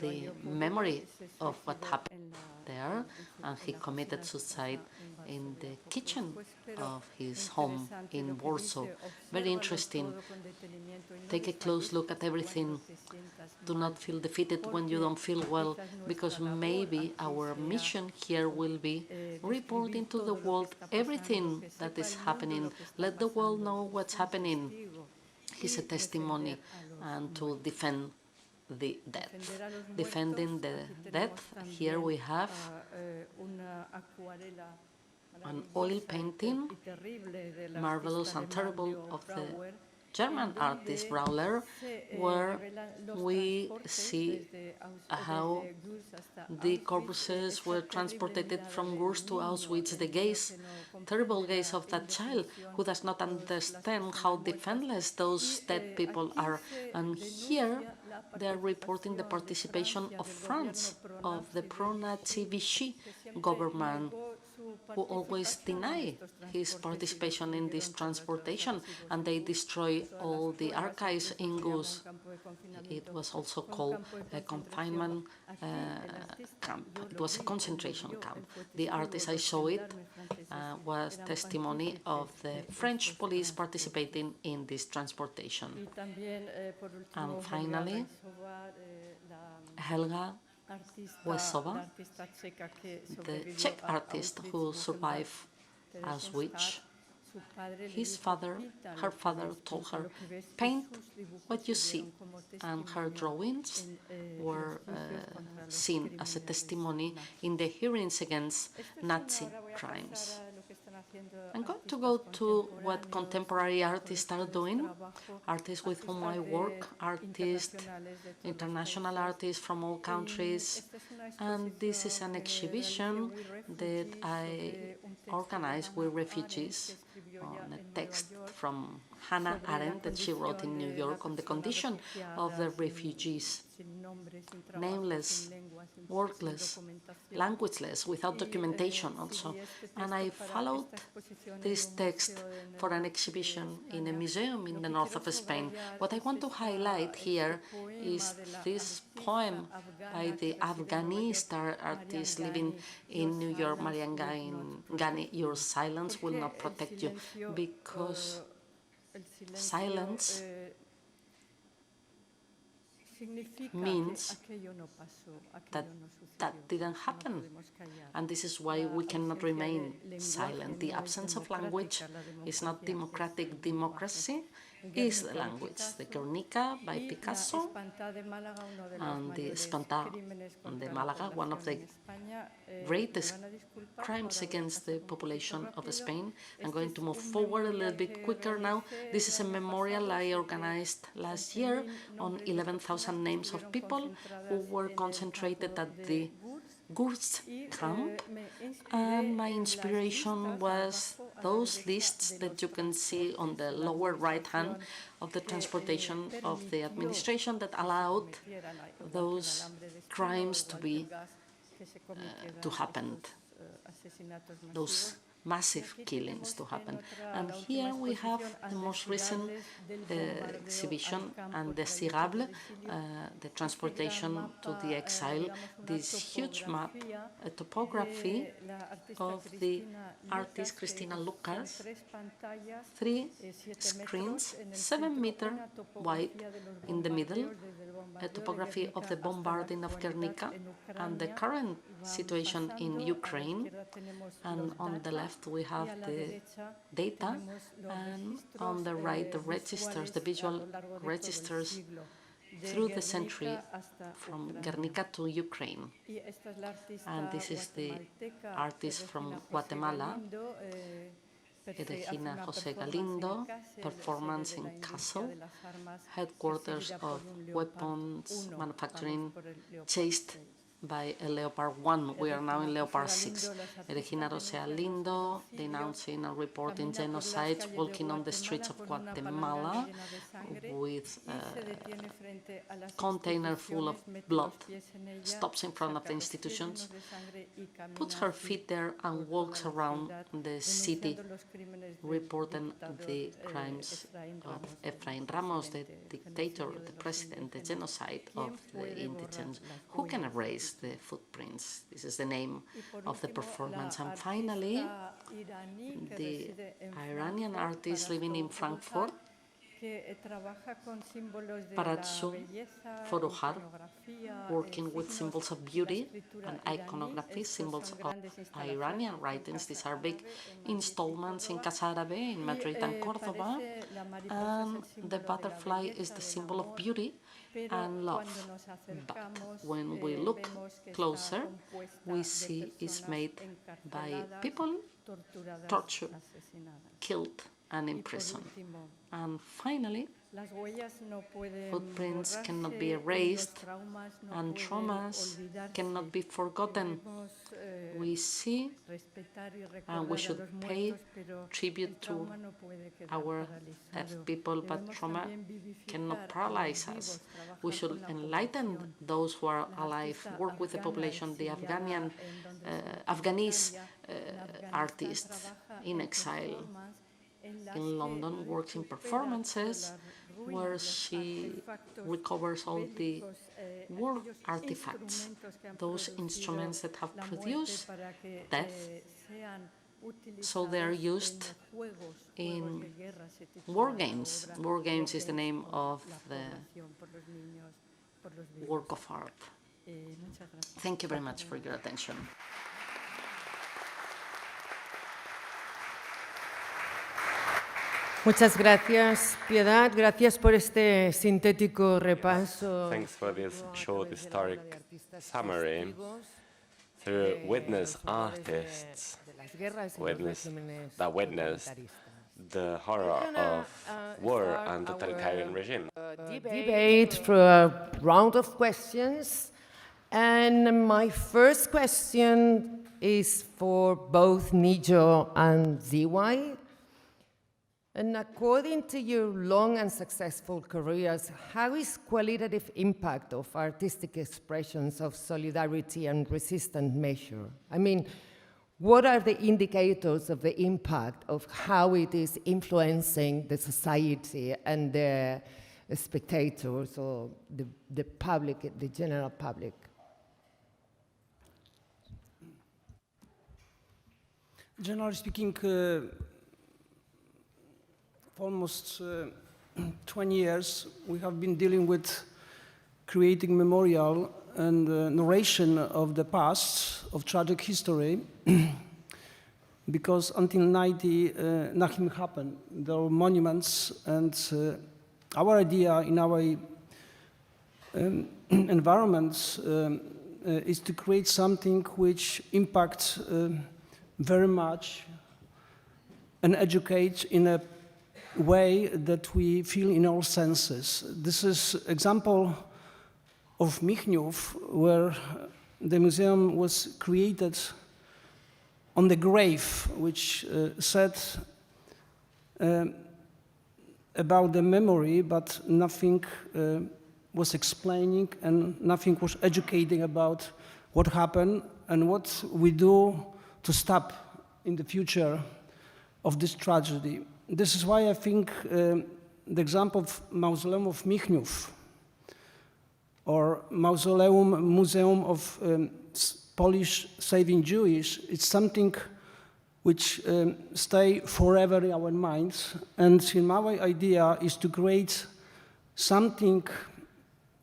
the memory of what happened there, and he committed suicide in the kitchen of his home in Warsaw. Very interesting. Take a close look at everything. Do not feel defeated when you don't feel well, because maybe our mission here will be reporting to the world everything that is happening. Let the world know what's happening. It's a testimony, and to defend the death. Defending the death, here we have an oil painting, marvelous and terrible, of the German artist Brawler, where we see how the corpses were transported from Gurs to Auschwitz, the gaze, terrible gaze of that child who does not understand how defenseless those dead people are. And here they are reporting the participation of France, of the pro-Nazi Vichy government, who always deny his participation in this transportation, and they destroy all the archives in Goos. It was also called a confinement camp. It was a concentration camp. The artist I saw it was testimony of the French police participating in this transportation. And finally, Helga Wesova, the Czech artist who survived Auschwitz, her father told her, paint what you see, and her drawings were seen as a testimony in the hearings against Nazi crimes. I'm going to go to what contemporary artists are doing, artists with whom I work, artists, international artists from all countries, and this is an exhibition that I organized with refugees on a text from Hannah Arendt that she wrote in New York on the condition of the refugees, nameless, workless, languageless, without documentation also. And I followed this text for an exhibition in a museum in the north of Spain. What I want to highlight here is this poem by the Afghanese artist living in New York, Marian Ghani, Your silence will not protect you, because silence means that that didn't happen. And this is why we cannot remain silent. The absence of language is not democratic. Democracy is the language. The Guernica by Picasso and the Espantà de Málaga, one of the greatest crimes against the population of Spain. I'm going to move forward a little bit quicker now. This is a memorial I organized last year on 11,000 names of people who were concentrated at the Gurs camp, and my inspiration was those lists that you can see on the lower right hand of the transportation of the administration that allowed those crimes to happen, those massive killings to happen. And here we have the most recent exhibition, and the Sirable, the transportation to the exile, this huge map, a topography of the artist Cristina Lucas, 3 screens, 7 meters wide in the middle, a topography of the bombarding of Guernica and the current situation in Ukraine, and on the left we have the data, and on the right the registers, the visual registers through the century from Guernica to Ukraine. And this is the artist from Guatemala, Regina José Galindo, performance in Kassel, headquarters of weapons manufacturing, chased by a Leopard 1. We are now in Leopard 6. Regina José Galindo denouncing and reporting genocides, walking on the streets of Guatemala with a container full of blood, stops in front of the institutions, puts her feet there and walks around the city reporting the crimes of Efraín Ramos, the dictator, the president, the genocide of the indigents. Who can erase the footprints? This is the name of the performance. And finally, the Iranian artist living in Frankfurt, Paratsu Forouhar, working with symbols of beauty and iconography, symbols of Iranian writings. These are big installments in Casa Árabe in Madrid and Córdoba, and the butterfly is the symbol of beauty and love. But when we look closer, we see it's made by people tortured, killed, and in prison. And finally, footprints cannot be erased and traumas cannot be forgotten. We see and we should pay tribute to our deaf people, but trauma cannot paralyze us. We should enlighten those who are alive, work with the population, the Afghanese artist in exile in London works in performances where she recovers all the war artifacts, those instruments that have produced death, so they are used in war games. War games is the name of the work of art. Thank you very much for your attention. Muchas gracias, Piedad. Gracias por este sintético repaso. Thanks for this short historic summary through witness artists that witnessed the horror of war and totalitarian regime. Debate through a round of questions. And my first question is for both Nijo and Ziwai. And according to your long and successful careers, how is qualitative impact of artistic expressions of solidarity and resistance measured? I mean, what are the indicators of the impact of how it is influencing the society and the spectators or the public, the general public? Generally speaking, for almost 20 years, we have been dealing with creating memorial and narration of the past, of tragic history, because until 90, nothing happened. There were monuments, and our idea in our environments is to create something which impacts very much and educate in a way that we feel in all senses. This is example of Michniów, where the museum was created on the grave, which said about the memory, but nothing was explaining and nothing was educating about what happened and what we do to stop in the future of this tragedy. This is why I think the example of Mausoleum of Michniów or Museum of Polish Saving Jewish, it's something which stay forever in our minds. And in my idea is to create something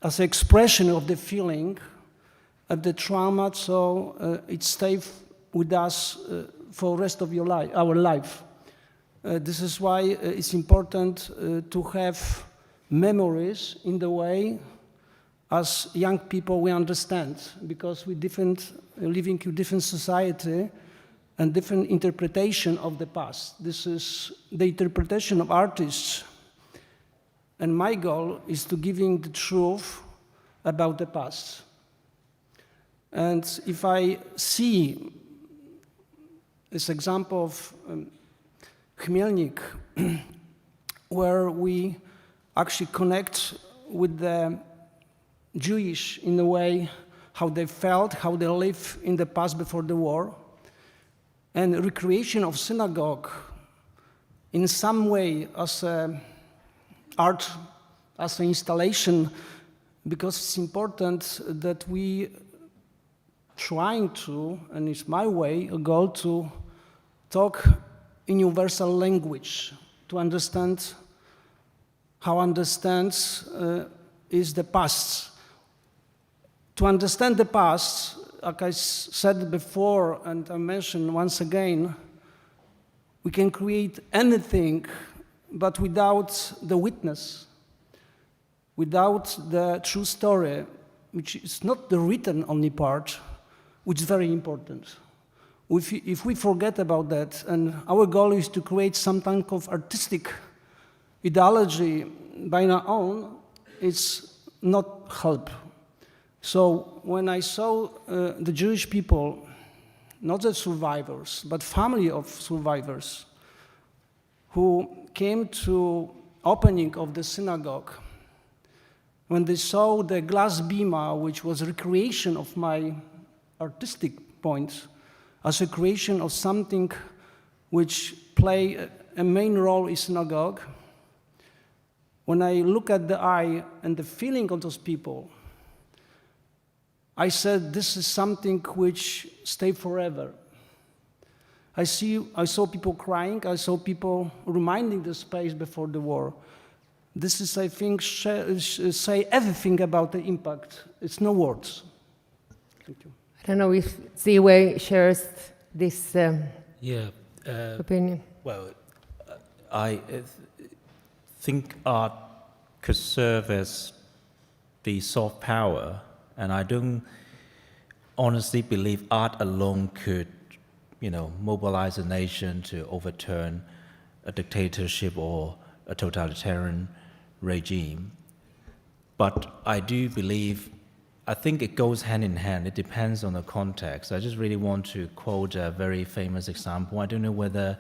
as an expression of the feeling of the trauma, so it stays with us for the rest of our life. This is why it's important to have memories in the way as young people we understand, because we living in different society and different interpretation of the past. This is the interpretation of artists. And my goal is to giving the truth about the past. And if I see this example of Chmielnik, where we actually connect with the Jewish in a way, how they felt, how they lived in the past before the war, and recreation of synagogue in some way as art, as an installation, because it's important that we trying to, and it's my way, a goal to talk in universal language, to understand how understands is the past. To understand the past, like I said before, and I mentioned once again, we can create anything, but without the witness, without the true story, which is not the written only part, which is very important. if we forget about that, and our goal is to create some type of artistic ideology by our own, it's not help. So when I saw the Jewish people, not the survivors, but family of survivors, who came to opening of the synagogue, when they saw the glass bima, which was a recreation of my artistic points, as a creation of something which play a main role in synagogue, when I look at the eye and the feeling of those people, I said, this is something which stay forever. I saw people crying, I saw people reminding the space before the war. This is, I think, say everything about the impact. It's no words. Thank you. I don't know if Ziwei shares this opinion. Well, I think art could serve as the soft power, and I don't honestly believe art alone could, mobilize a nation to overturn a dictatorship or a totalitarian regime. But I do believe, I think it goes hand in hand. It depends on the context. I just really want to quote a very famous example. I don't know whether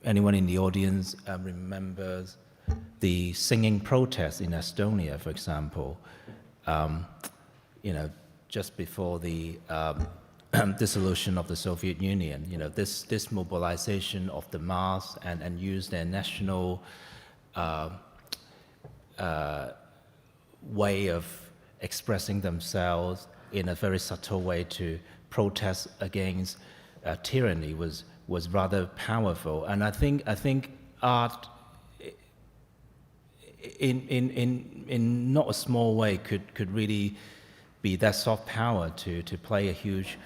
anyone in the audience remembers the singing protest in Estonia, for example. Just before the dissolution of the Soviet Union, this mobilization of the mass and use their national way of expressing themselves in a very subtle way to protest against tyranny was rather powerful. And I think art, in not a small way, could really be that soft power to play a huge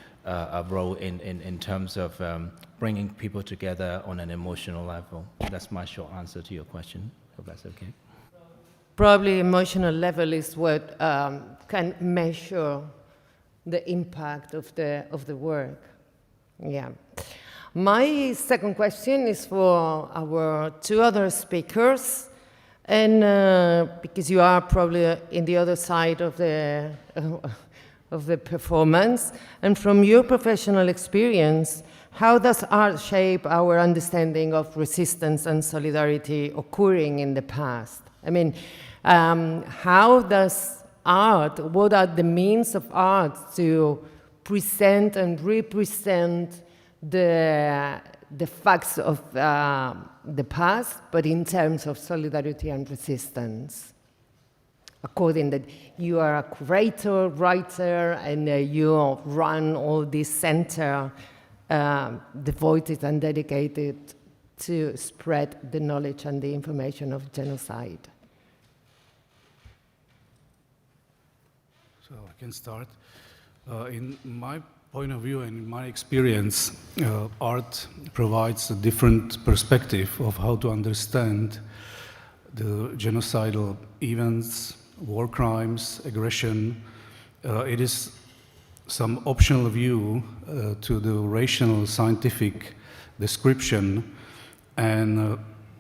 role in terms of bringing people together on an emotional level. That's my short answer to your question. Hope that's okay. Probably emotional level is what can measure the impact of the work. Yeah. My second question is for our two other speakers. And because you are probably in the other side of the performance, and from your professional experience, how does art shape our understanding of resistance and solidarity occurring in the past? I mean, how does art, what are the means of art to present and represent the facts of the past, but in terms of solidarity and resistance? According that you are a curator, writer, and you run all this center devoted and dedicated to spread the knowledge and the information of genocide. So I can start. In my point of view and in my experience, art provides a different perspective of how to understand the genocidal events, war crimes, aggression. It is some optional view to the rational scientific description, and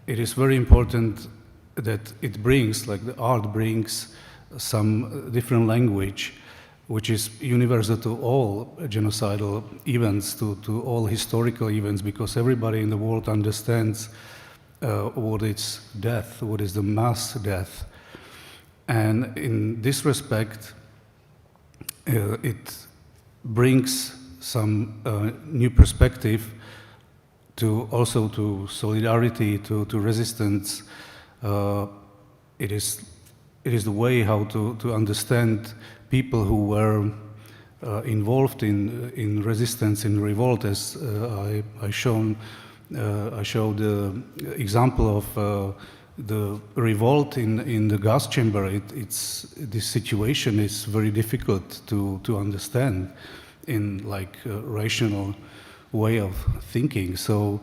it is very important that it brings, like the art brings, some different language which is universal to all genocidal events, to all historical events, because everybody in the world understands what is death, what is the mass death. And in this respect, it brings some new perspective to also to solidarity, to resistance. It is the way how to understand people who were involved in resistance, in revolt, as I showed the example of the revolt in the gas chamber. This situation is very difficult to understand in like a rational way of thinking. So,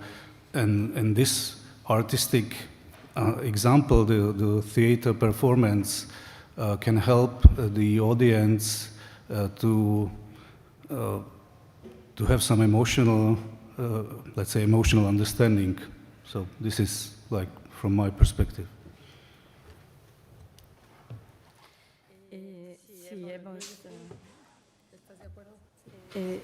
and this artistic example, the theater performance, can help the audience to to have some emotional, let's say, emotional understanding. So this is like from my perspective.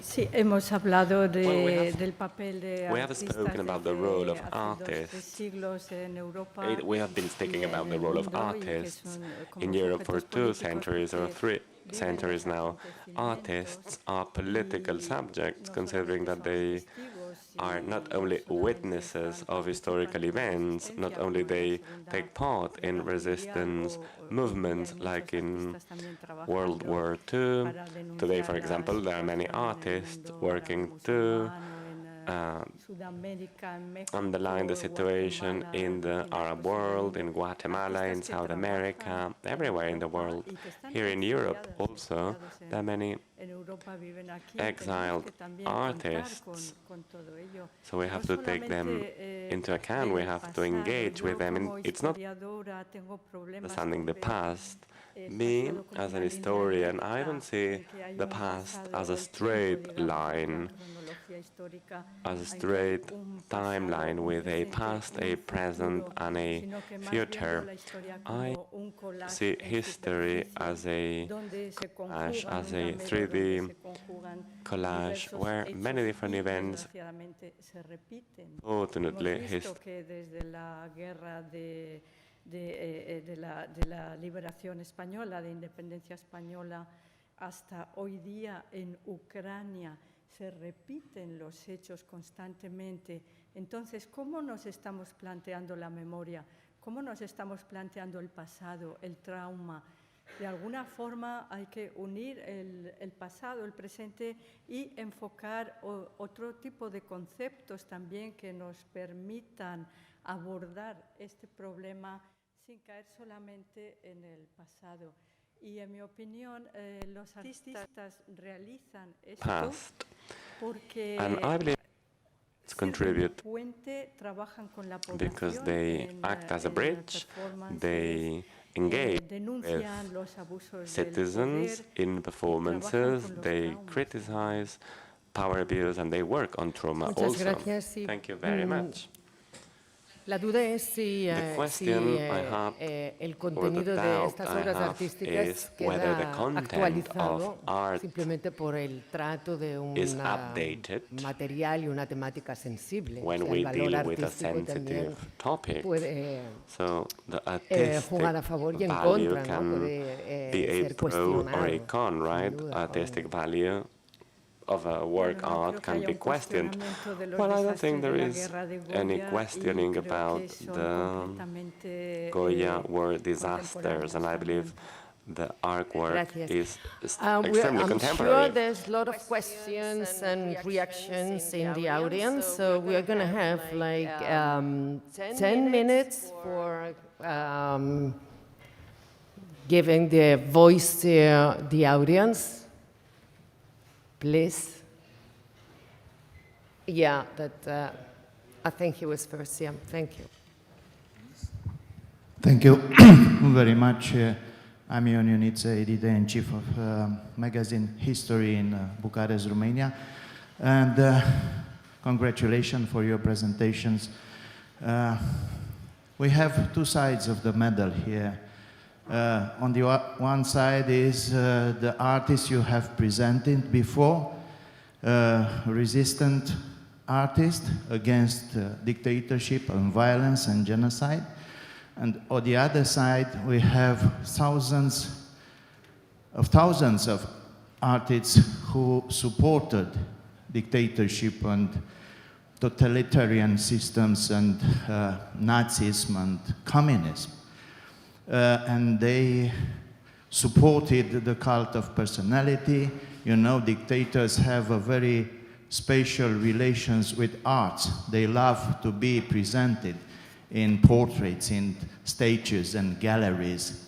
Sí, hemos hablado del papel we de have artistas spoken about the role of hace 2 artists. siglos en Europa We have been speaking y about en the el role of mundo, y que artists son como in Europe for sujetos 2 políticos centuries or porque 3 viven centuries los now. Artists are political y subjects, no considering solamente that son they testigos are y not no only solamente witnesses están of historical participando en la events, not resistencia only como en la they Segunda take part in Guerra Mundial resistance o hoy día movements hay like muchos in artistas también World trabajando War II. para Today, denunciar for la example, there are many situación en el artists mundo working to árabe-musulmán o en Sudamérica, en México, underline the situation Guatemala, in the Burkina Arab Faso, world, in Yemen, Guatemala, in artistas que South America, trabajan en everywhere in the Europa world. y que están Here in Europe also, exiliados there are many en Europa, viven aquí. Tenemos exiled que también contar artists. con todo ello. So we No have to take them solamente into account, we el have to pasado. engage with Yo them. And como it's not historiadora tengo problemas understanding con the ver past. el Me, pasado como as una an línea historian, I recta don't see en que hay the un past pasado, as a el tiempo, straight digamos, la line, cronología histórica, as a en que hay straight un pasado, timeline un with a presente past, y a un present, futuro, and a sino que más bien veo future. la historia I como un collage see en history superficie, as a donde se collage, conjugan as una a media, donde 3D se conjugan collage diversos where hechos many different y events, desgraciadamente se repiten. Hemos fortunately, visto que desde la guerra de la liberación española, de independencia española, hasta hoy día en Ucrania se repiten los hechos constantemente. Entonces, ¿cómo nos estamos planteando la memoria? ¿Cómo nos estamos planteando el pasado, el trauma? De alguna forma hay que unir el pasado, el presente y enfocar otro tipo de conceptos también que nos permitan abordar este problema sin caer solamente en el pasado. Y en mi opinión, los artistas realizan esto past. porque And I believe to contribute trabajan con la because población they act as a bridge, they engage denuncian with los abusos citizens del poder, in performances, con los they traumas. criticize power abuse, and they work on trauma Muchas also. gracias. Y, Thank you very much. La duda es si, The question I have, el or the contenido de doubt estas I obras have, artísticas is whether the queda content actualizado of art simplemente por el trato de is un updated material y una temática sensible. when O sea, we el valor deal with a artístico también sensitive topic. puede So the artistic jugar a favor y en value contra, ¿no? can Puede be a ser pro or a cuestionado. con, right? Sin duda, Artistic value of a work Bueno, no art creo que can haya be un questioned. cuestionamiento de los Well, I don't think desastres de there la is guerra de any Goya questioning y creo about que son the completamente Goya were disasters, and I believe the artwork Gracias. is I'm extremely sure contemporary. there's a lot of questions and reactions in the audience, so we are going to have like 10 minutes for giving the voice to the audience. Please. Yeah, that I think he was first. Yeah, thank you. Thank you very much. I'm Ion Ioniță, editor-in-chief of magazine History in Bucharest, Romania. And congratulations for your presentations. We have two sides of the medal here. On the one side is the artists you have presented before, resistant artist against dictatorship and violence and genocide. And on the other side, we have thousands of artists who supported dictatorship and totalitarian systems and Nazism and communism. And they supported the cult of personality. You know, dictators have a very special relations with art. They love to be presented in portraits, in statues and galleries.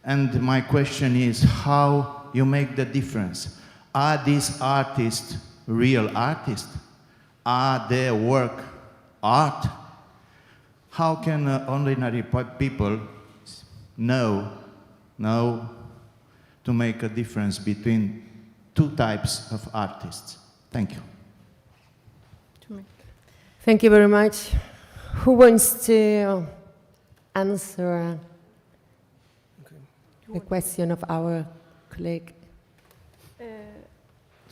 And my question is how you make the difference. Are these artists real artists? Are their work art? How can ordinary people know to make a difference between two types of artists. Thank you. To me. Thank you very much. Who wants to answer the question of our colleague?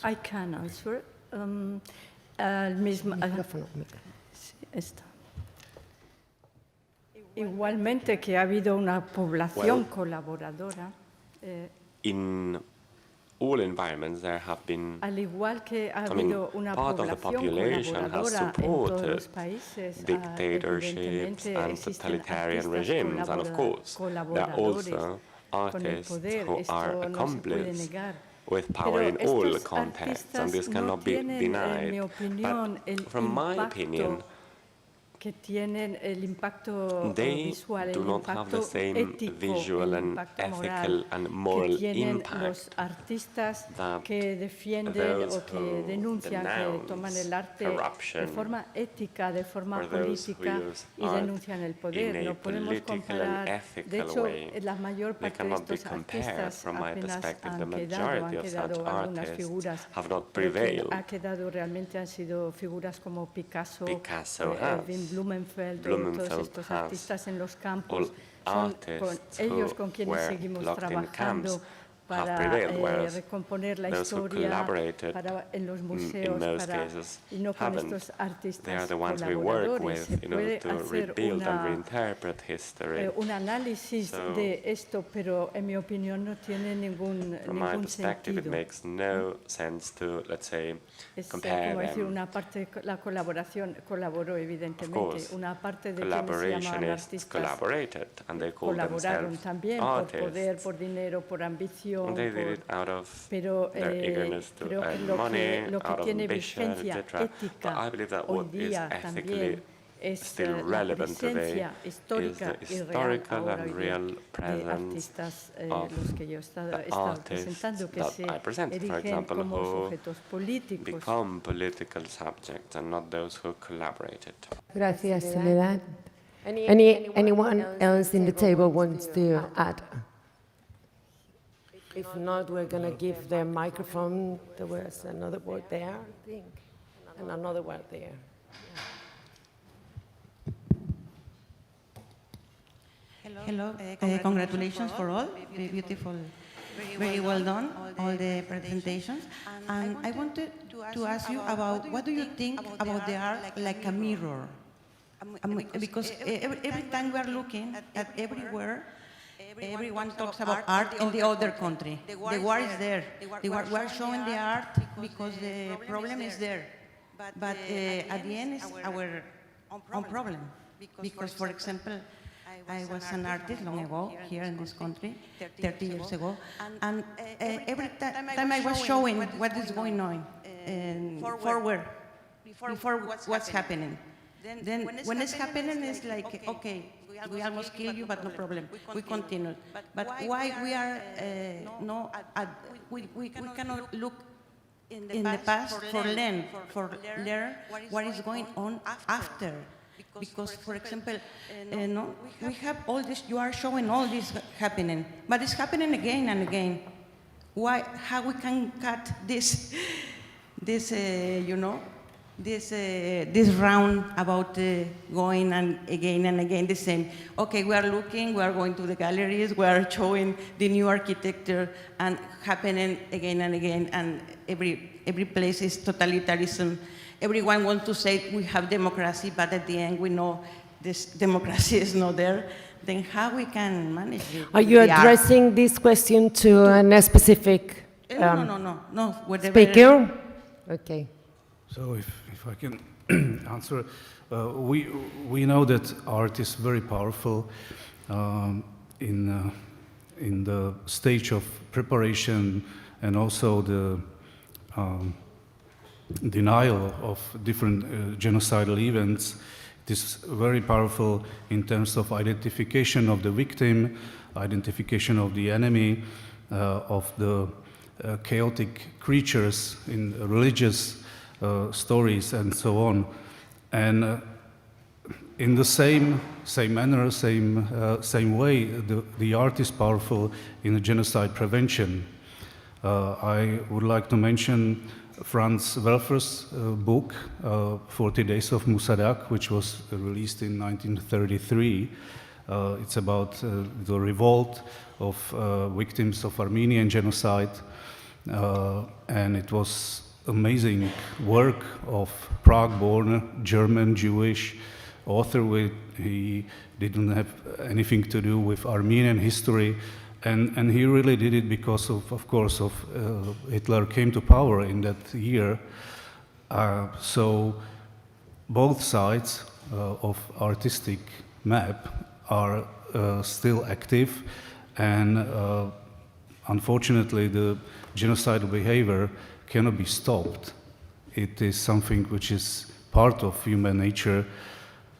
I can answer. Micrófono. Sí, está. Igualmente que ha habido una población colaboradora, In all environments, there have been, al igual que ha I mean, habido una part of the población population has colaboradora en todos los supported países, dictatorships evidentemente and existen totalitarian artistas regimes, and of course, there are colaboradores also con el artists poder. who are Esto no se puede accomplices negar. with power Pero in all estos contexts, and artistas this no cannot be tienen, en mi denied. opinión, But el from my opinion, impacto que tienen, el impacto they visual, do el not have the impacto same ético, visual el and impacto ethical moral and que moral tienen impact los artistas that que defienden those o que who denuncian, que denounce toman el arte de corruption, forma ética, de forma or those who política use y art denuncian el in poder. a No podemos political and comparar. De ethical hecho, way. la mayor They parte de cannot be estos compared. artistas From my apenas perspective, the han majority of such quedado algunas artists figuras. have not Pero quien prevailed. ha quedado realmente han sido figuras como Picasso, Picasso Erwin has. Blumenfeld, Blumenfeld todos estos has. artistas en los campos, All son artists ellos who con quienes were seguimos locked in trabajando camps para have prevailed, whereas recomponer la those who historia collaborated en los in museos most para, cases y no con haven't. estos They are artistas the ones we work colaboradores. Se with in order puede to hacer rebuild and reinterpret history. un análisis So, de esto, pero en mi opinión no tiene From my ningún perspective, it sentido. makes no sense to, let's say, Es compare como decir, them. una parte, la colaboración colaboró evidentemente, course, una parte de quienes se llaman Collaborationists artistas collaborated, and they called colaboraron themselves también por poder, artists. por dinero, por ambición, They did it out of pero their eagerness to creo que earn lo money, que out of tiene ambition, vigencia etc. But ética I believe that hoy what is día ethically también es still la relevant today presencia is histórica the y real historical ahora and hoy día real de presence artistas of los que yo he estado the artists presentando, que that se I present, for erigen example, como who sujetos políticos. become political subjects and not those who collaborated. Gracias, Soledad. Anyone else in the table wants to add? If not, we're going to give the microphone. There was another word there, I think, and another word there. Hello, congratulations for all, very beautiful, very well done, all the presentations. And I wanted to ask you about what do you think about the art like a mirror? Because every time we are looking at everywhere, everyone talks about art in the other country. The war is there. We are showing the art because the problem is there. But at the end, it's our own problem. Because, for example, I was an artist long ago here in this country, 30 years ago, and every time I was showing what is going on forward, before what's happening. Then when it's happening, it's like, okay, we almost kill you, but no problem, we continue. But why we are, we cannot look in the past for learn what is going on after? Because, for example, we have all this, you are showing all this happening, but it's happening again and again. Why, how we can cut this this round about going and again the same. Okay, we are looking, we are going to the galleries, we are showing the new architecture and happening again and again, and every place is totalitarianism. Everyone wants to say we have democracy, but at the end we know this democracy is not there. Then how we can manage it? Are you addressing this question to a specific No. speaker? Okay. So if I can answer, we know that art is very powerful in the stage of preparation and also the denial of different genocidal events. It is very powerful in terms of identification of the victim, identification of the enemy, of the chaotic creatures in religious stories and so on. And in the same manner, same way, the art is powerful in genocide prevention. I would like to mention Franz Welfer's book, 40 Days of Musadak, which was released in 1933. It's about the revolt of victims of Armenian genocide, and it was amazing work of Prague-born German Jewish author. He didn't have anything to do with Armenian history, and he really did it because of course, Hitler came to power in that year. So both sides of artistic map are still active, and unfortunately the genocidal behavior cannot be stopped. It is something which is part of human nature,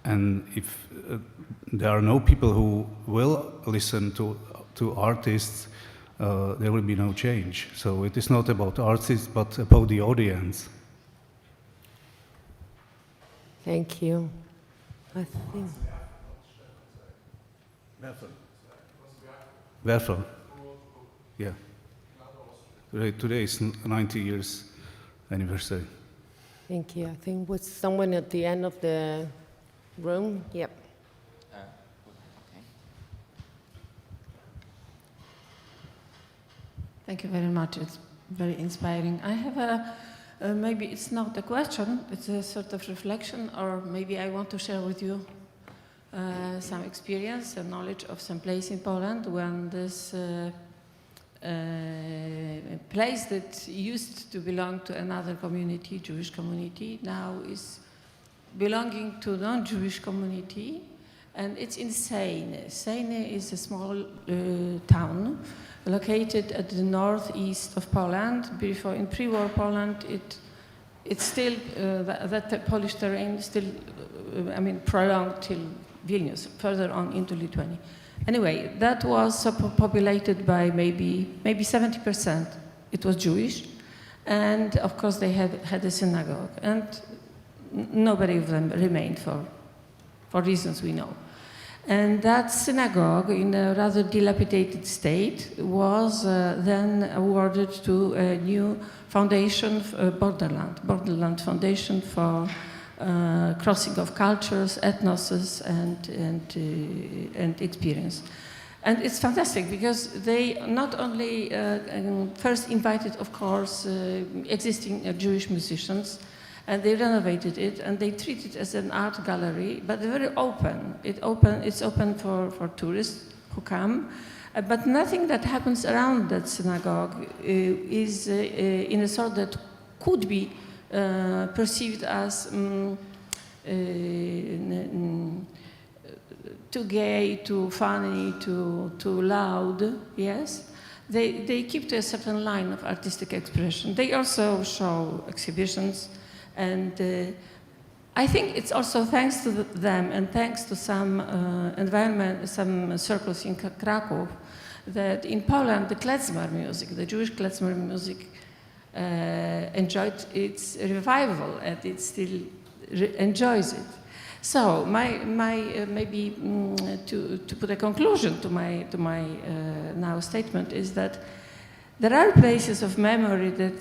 and if there are no people who will listen to artists, there will be no change. So it is not about artists, but about the audience. Thank you. I think. Werfel. Yeah. Today is 90 years anniversary. Thank you. I think was someone at the end of the room. Yep. Thank you very much. It's very inspiring. I have maybe it's not a question, it's a sort of reflection, or maybe I want to share with you some experience and knowledge of some place in Poland when this place that used to belong to another community, Jewish community, now is belonging to non-Jewish community, and it's in Sejny. Sejny is a small town located at the northeast of Poland. Before, in pre-war Poland, it's still that Polish terrain still, prolonged till Vilnius, further on into Lithuania. Anyway, that was populated by maybe 70%. It was Jewish, and of course they had a synagogue, and nobody of them remained for reasons we know. And that synagogue, in a rather dilapidated state, was then awarded to a new foundation, Borderland Foundation for crossing of cultures, ethnoses, and experience. And it's fantastic because they not only first invited, of course, existing Jewish musicians, and they renovated it, and they treat it as an art gallery, but very open. It's open for tourists who come, but nothing that happens around that synagogue is in a sort that could be perceived as too gay, too funny, too loud. Yes, they keep to a certain line of artistic expression. They also show exhibitions. And I think it's also thanks to them and thanks to some some circles in Krakow, that in Poland the klezmer music, the Jewish klezmer music, enjoyed its revival, and it still enjoys it. So maybe to put a conclusion to my now statement is that there are places of memory that,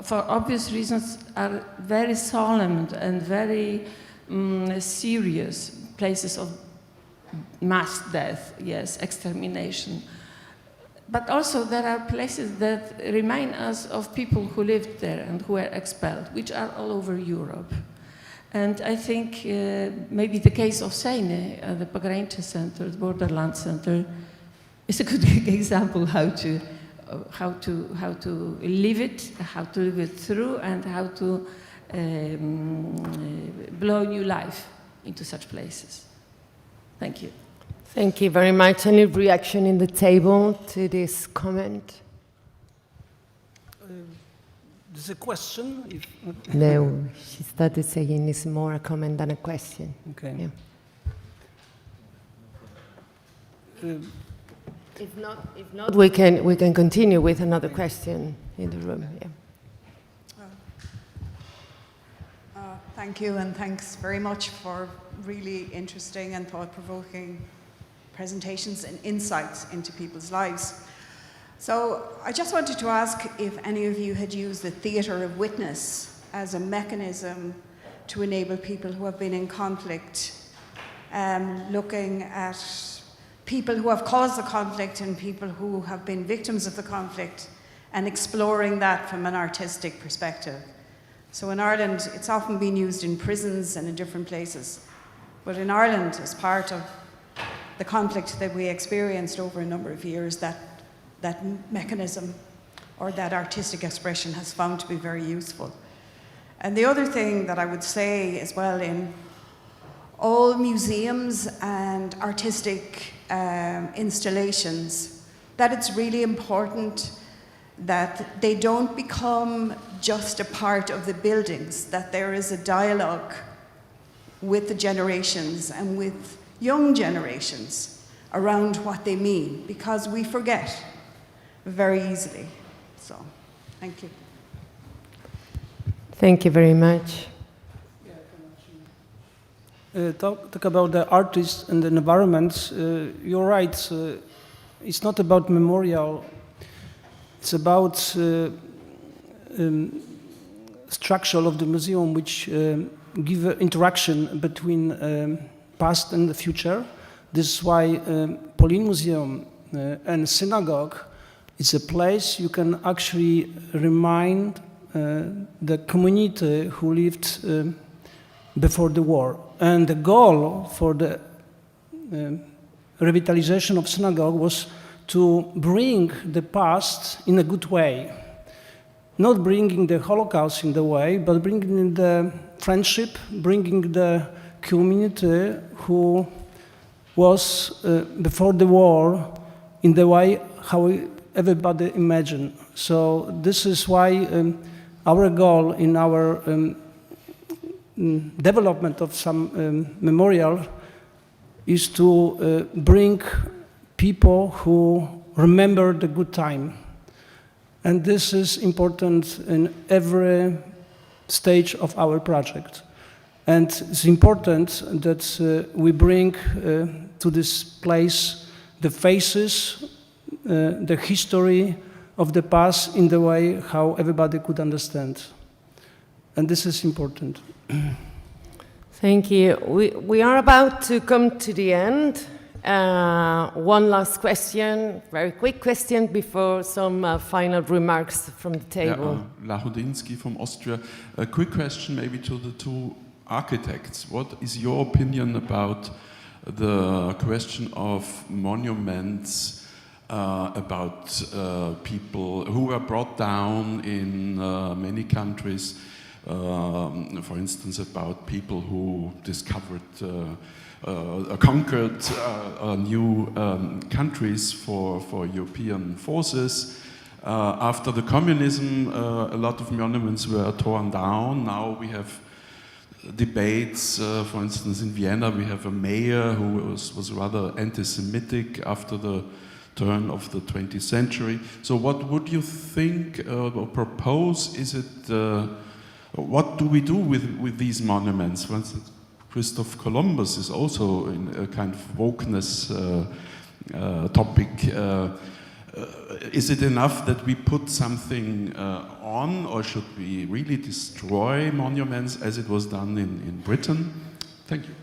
for obvious reasons, are very solemn and very serious places of mass death, yes, extermination. But also there are places that remind us of people who lived there and who were expelled, which are all over Europe. And I think maybe the case of Sejny, the Pogranicze Center, the Borderland Center, is a good example how to live it, how to live it through, and how to blow new life into such places. Thank you. Thank you very much. Any reaction in the table to this comment? There's a question? No, she started saying it's more a comment than a question. Okay. Yeah. If not, we can continue with another question in the room. Yeah. Thank you, and thanks very much for really interesting and thought-provoking presentations and insights into people's lives. So I just wanted to ask if any of you had used the theatre of witness as a mechanism to enable people who have been in conflict, looking at people who have caused the conflict and people who have been victims of the conflict, and exploring that from an artistic perspective. So in Ireland, it's often been used in prisons and in different places. But in Ireland, as part of the conflict that we experienced over a number of years, that mechanism or that artistic expression has found to be very useful. And the other thing that I would say as well, in all museums and artistic installations, that it's really important that they don't become just a part of the buildings, that there is a dialogue with the generations and with young generations around what they mean, because we forget very easily. So, thank you. Thank you very much. Talk about the artists and the environment. You're right. It's not about memorial. It's about structure of the museum, which give interaction between past and the future. This is why Pauline Museum and synagogue is a place you can actually remind the community who lived before the war. And the goal for the revitalization of synagogue was to bring the past in a good way. Not bringing the Holocaust in the way, but bringing the friendship, bringing the community who was before the war in the way how everybody imagined. So this is why our goal in our development of some memorial is to bring people who remember the good time. And this is important in every stage of our project. And it's important that we bring to this place the faces, the history of the past in the way how everybody could understand. And this is important. Thank you. We are about to come to the end. One last question, very quick question before some final remarks from the table. Lahudinsky from Austria. A quick question maybe to the two architects. What is your opinion about the question of monuments, about people who were brought down in many countries, for instance, about people who discovered conquered new countries for European forces. After the communism, a lot of monuments were torn down. Now we have debates. For instance, in Vienna, we have a mayor who was rather anti-Semitic after the turn of the 20th century. So what would you think or propose? Is it, what do we do with these monuments? For instance, Christoph Columbus is also in a kind of wokeness topic. Is it enough that we put something on, or should we really destroy monuments as it was done in Britain? Thank you.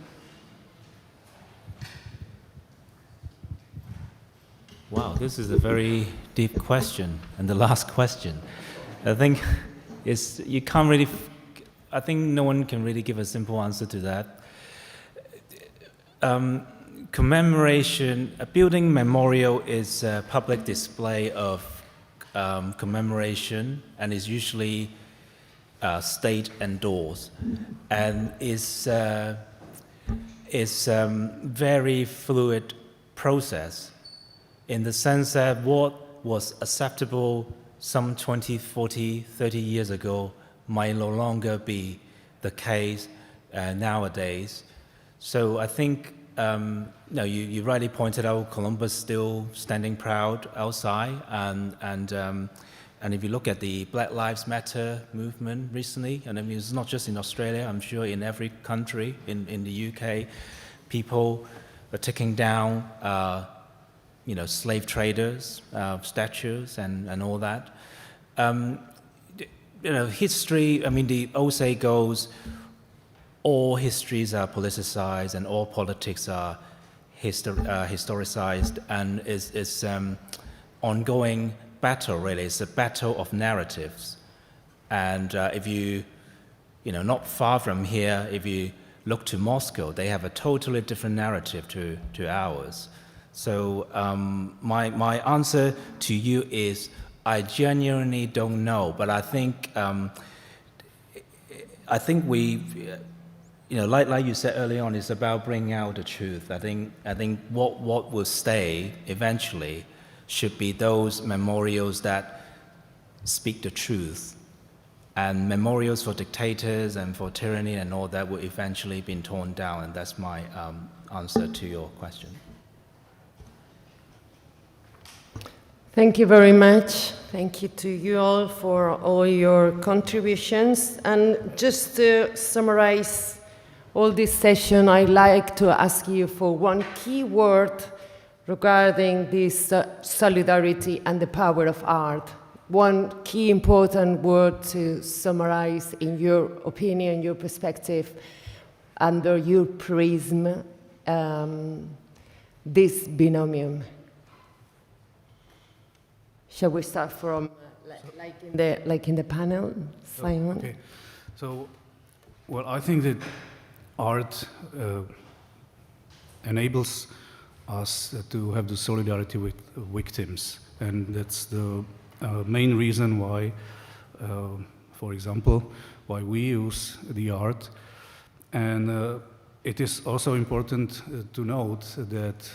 Wow, this is a very deep question, and the last question. I think you can't really, I think no one can really give a simple answer to that. Commemoration, a building memorial is a public display of commemoration, and is usually state endorsed, and is very fluid process in the sense that what was acceptable some 20, 40, 30 years ago might no longer be the case nowadays. So I think, you rightly pointed out Columbus still standing proud outside, and if you look at the Black Lives Matter movement recently, and I mean, it's not just in Australia, I'm sure in every country, in the UK, people are taking down slave traders, statues, and all that. History, the old saying goes, all histories are politicized and all politics are historicized, and it's ongoing battle, really. It's a battle of narratives. And if you, not far from here, if you look to Moscow, they have a totally different narrative to ours. So my answer to you is, I genuinely don't know, but I think we, like you said earlier on, it's about bringing out the truth. I think what will stay eventually should be those memorials that speak the truth, and memorials for dictators and for tyranny and all that will eventually be torn down, and that's my answer to your question. Thank you very much. Thank you to you all for all your contributions. And just to summarize all this session, I'd like to ask you for one key word regarding this solidarity and the power of art. One key important word to summarize, in your opinion, your perspective, under your prism, this binomium. Shall we start from, like in the panel, Simon? Okay. So, well, I think that art enables us to have the solidarity with victims, and that's the main reason why, for example, why we use the art. And it is also important to note that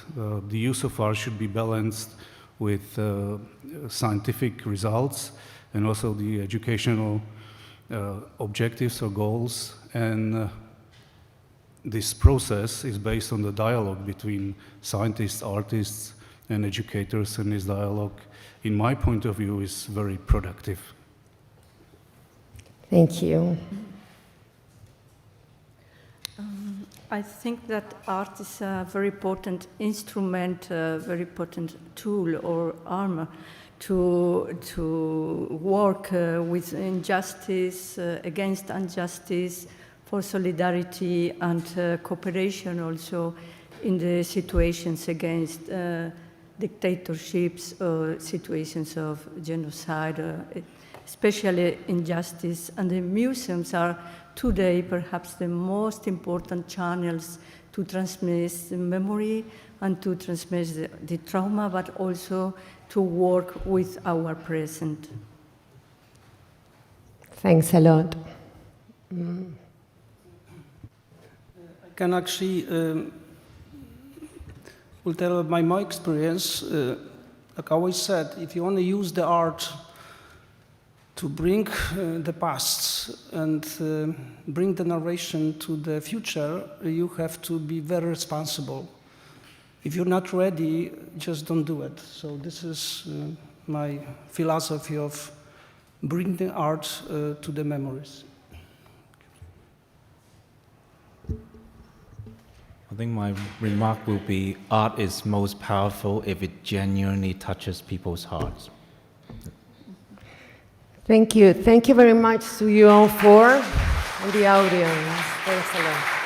the use of art should be balanced with scientific results and also the educational objectives or goals. And this process is based on the dialogue between scientists, artists, and educators, and this dialogue, in my point of view, is very productive. Thank you. I think that art is a very important instrument, a very important tool or arm to work with injustice, against injustice, for solidarity and cooperation also in the situations against dictatorships or situations of genocide, especially injustice. And the museums are today perhaps the most important channels to transmit the memory and to transmit the trauma, but also to work with our present. Thanks a lot. I can actually will tell about my experience. Like I always said, if you want to use the art to bring the past and bring the narration to the future, you have to be very responsible. If you're not ready, just don't do it. So this is my philosophy of bringing art to the memories. I think my remark will be, art is most powerful if it genuinely touches people's hearts. Thank you. Thank you very much to you all four and the audience. Thanks a lot.